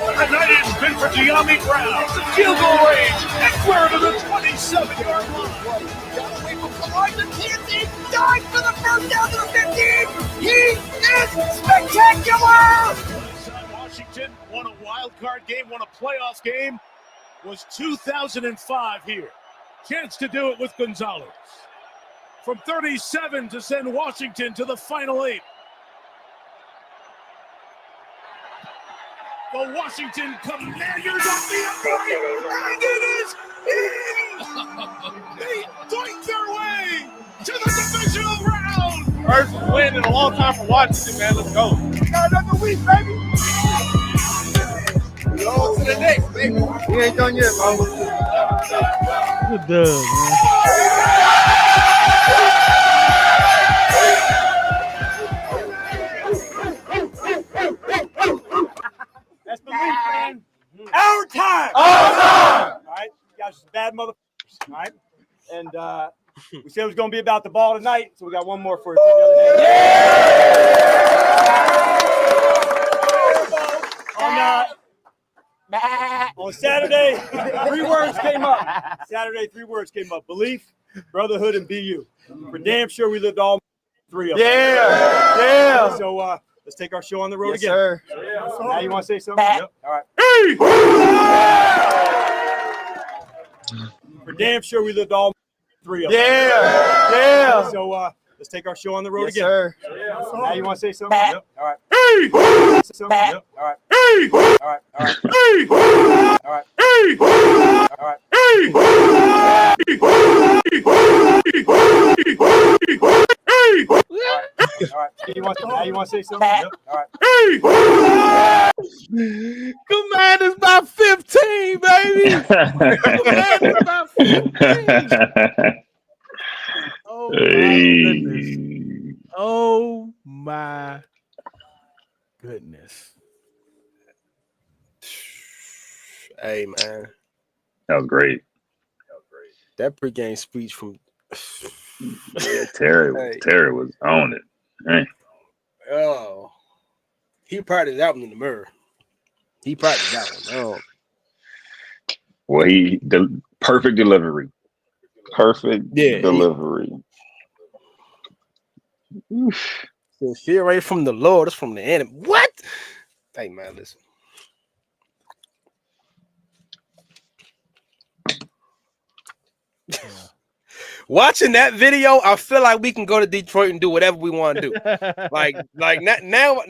S9: A night has been for De'Ami Brown. The field goal range and clear to the 27-yard line.
S12: Got away from Kawhi. The TNT dives for the first down to the 15. He is spectacular!
S9: Washington won a wild card game, won a playoff game. Was 2005 here. Chance to do it with Gonzalez. From 37 to send Washington to the final 8. The Washington Commanders on the upgrade, and it is in! They doink their way to the divisional round!
S13: First win in a long time for Washington, man. Let's go.
S12: Got another week, baby.
S13: On to the next, baby. We ain't done yet, bro.
S4: Good dub, man.
S12: That's belief, man. Our time.
S13: Our time.
S12: All right, you guys are bad motherfuckers. All right, and we said it was going to be about the ball tonight, so we got one more for you. Put the other hand. On Saturday, 3 words came up. Saturday, 3 words came up: belief, brotherhood, and BU. For damn sure, we lived all 3 of them. Yeah. So let's take our show on the road again. Sir. Now you want to say something? Yep. All right. For damn sure, we lived all 3 of them. Yeah. So let's take our show on the road again. Sir. Now you want to say something? Yep. All right. Yep. All right. All right. All right. All right. All right. All right. Now you want to say something? Yep. All right.
S4: Commanders by 15, baby. Commanders by 15. Oh my goodness. Oh my goodness.
S8: Hey man,
S6: that was great.
S8: that pregame speech from
S6: Yeah, Terry was on it. Hey.
S8: Oh, he practiced that one in the mirror. He practiced that one. Oh,
S6: Well, perfect delivery. Perfect delivery.
S8: Fear right from the Lord. It's from the enemy. What? Hey man, listen. Watching that video, I feel like we can go to Detroit and do whatever we want to do. like now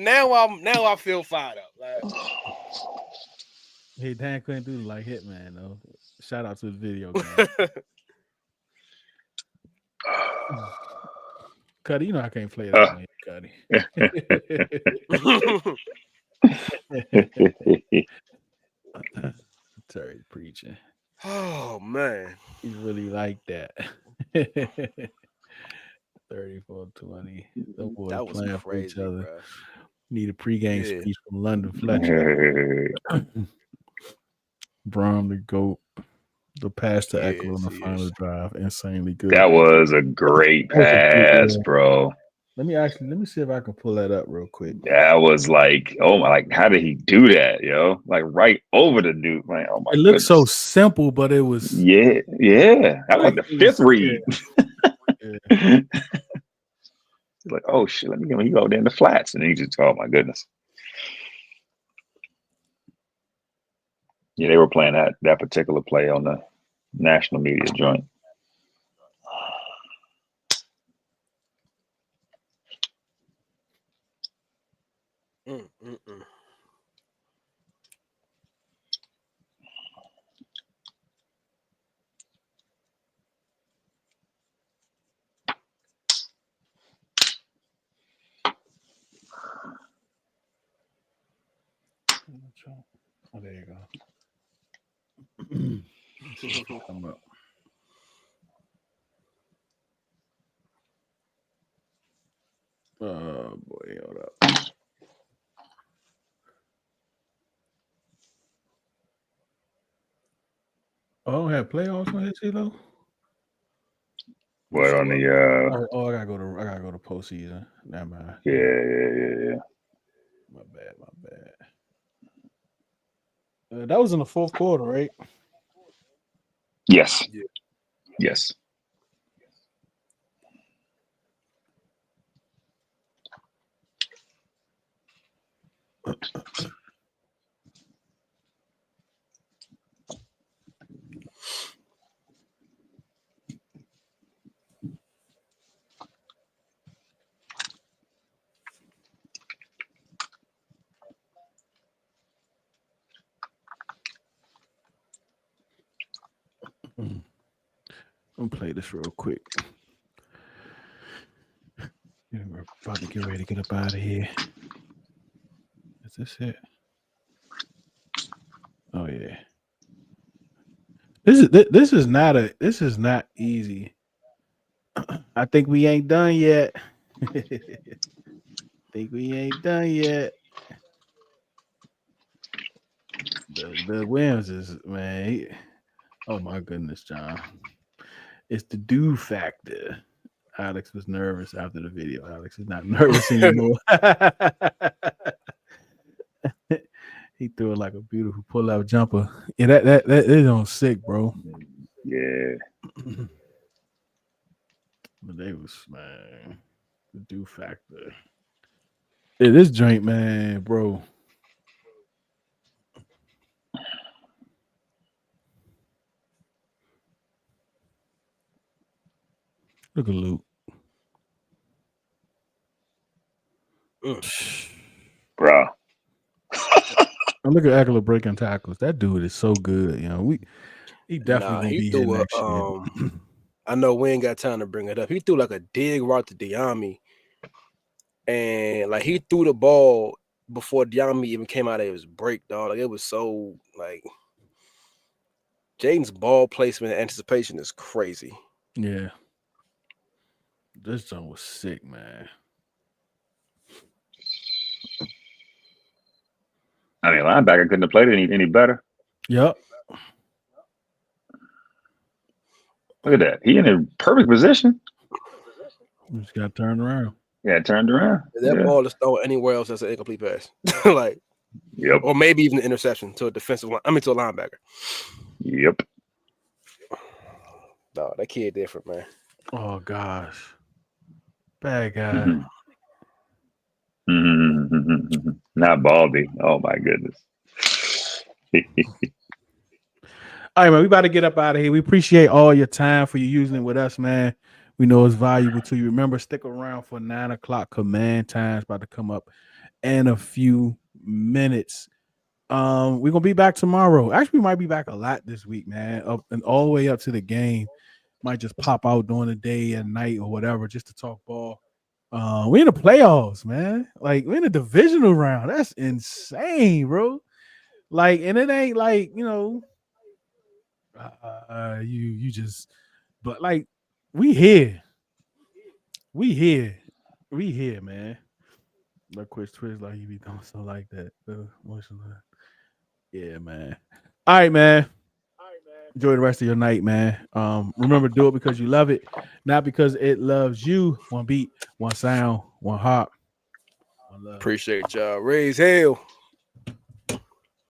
S8: I feel fired up. Like,
S4: Hey, Dan couldn't do like Hitman though. Shout out to the video game. Cuddy, you know I can't play that one, Cuddy. Terry preaching.
S8: Oh man,
S4: he's really like that. 34-20. Those boys
S8: that was
S4: playing
S8: crazy,
S4: for each other.
S8: Bro.
S4: Need a pregame speech from London Fletcher. Brom the GOAT. The pass to Eckler on the final drive. Insanely good.
S6: That was a great pass, bro.
S4: Let me see if I can pull that up real quick.
S6: That was like, oh my, like, how did he do that, yo? Like right over the dude. Like, oh my
S4: It looked so simple, but it was
S6: yeah. That was like the fifth read.
S4: Yeah.
S6: Like, oh shit, let me go down the flats. And he just, oh my goodness. Yeah, they were playing that particular play on the national media joint.
S4: Oh, there you go. Come up. Oh boy, hold up. Oh, I don't have playoffs on here, Ceelo?
S6: What on the
S4: I gotta go to postseason. Never mind.
S6: Yeah.
S4: My bad. That was in the fourth quarter, right?
S6: Yes. Yeah. Yes.
S4: I'm gonna play this real quick. We're about to get ready to get up out of here. Is this it? Oh yeah. This is not easy. I think we ain't done yet. The Williams is, man. Oh my goodness, John. It's the do factor. Alex was nervous after the video. Alex is not nervous anymore. He threw it like a beautiful pull-out jumper. Yeah, that is on sick, bro.
S6: Yeah.
S4: But they was, man, the do factor. Yeah, this joint, man, bro. Look at Luke.
S6: Bro.
S4: And look at Eckler breaking tackles. That dude is so good. You know, he definitely gonna be here next year.
S8: I know we ain't got time to bring it up. He threw like a dig route to Diami, and like he threw the ball before Diami even came out of his break, dog. Like it was so like Jayden's ball placement and anticipation is crazy.
S4: Yeah. This one was sick, man.
S6: I mean, linebacker couldn't have played any better.
S4: Yep.
S6: Look at that. He in a perfect position.
S4: Just got turned around.
S6: Yeah, turned around.
S8: That ball is thrown anywhere else that's an incomplete pass. Like,
S6: yep.
S8: Or maybe even an interception to a defensive line. I mean, to a linebacker.
S6: Yep.
S8: No, that kid different, man.
S4: Oh gosh. Bad guy.
S6: Mm-hmm. Mm-hmm. Not Baldy. Oh my goodness.
S4: All right, man. We about to get up out of here. We appreciate all your time for you using it with us, man. We know it's valuable to you. Remember, stick around for 9 o'clock command times about to come up in a few minutes. We're gonna be back tomorrow. Actually, we might be back a lot this week, man. Up and all the way up to the game. Might just pop out during the day and night or whatever, just to talk ball. We're in the playoffs, man. Like we're in a divisional round. That's insane, bro. Like, and it ain't like, you know, you just, but like we here, man. Like quick twist, like you be doing something like that. Yeah, man. All right, man. Enjoy the rest of your night, man. Remember, do it because you love it, not because it loves you. One beat, one sound, one hop, one love.
S8: Appreciate y'all. Raise hell.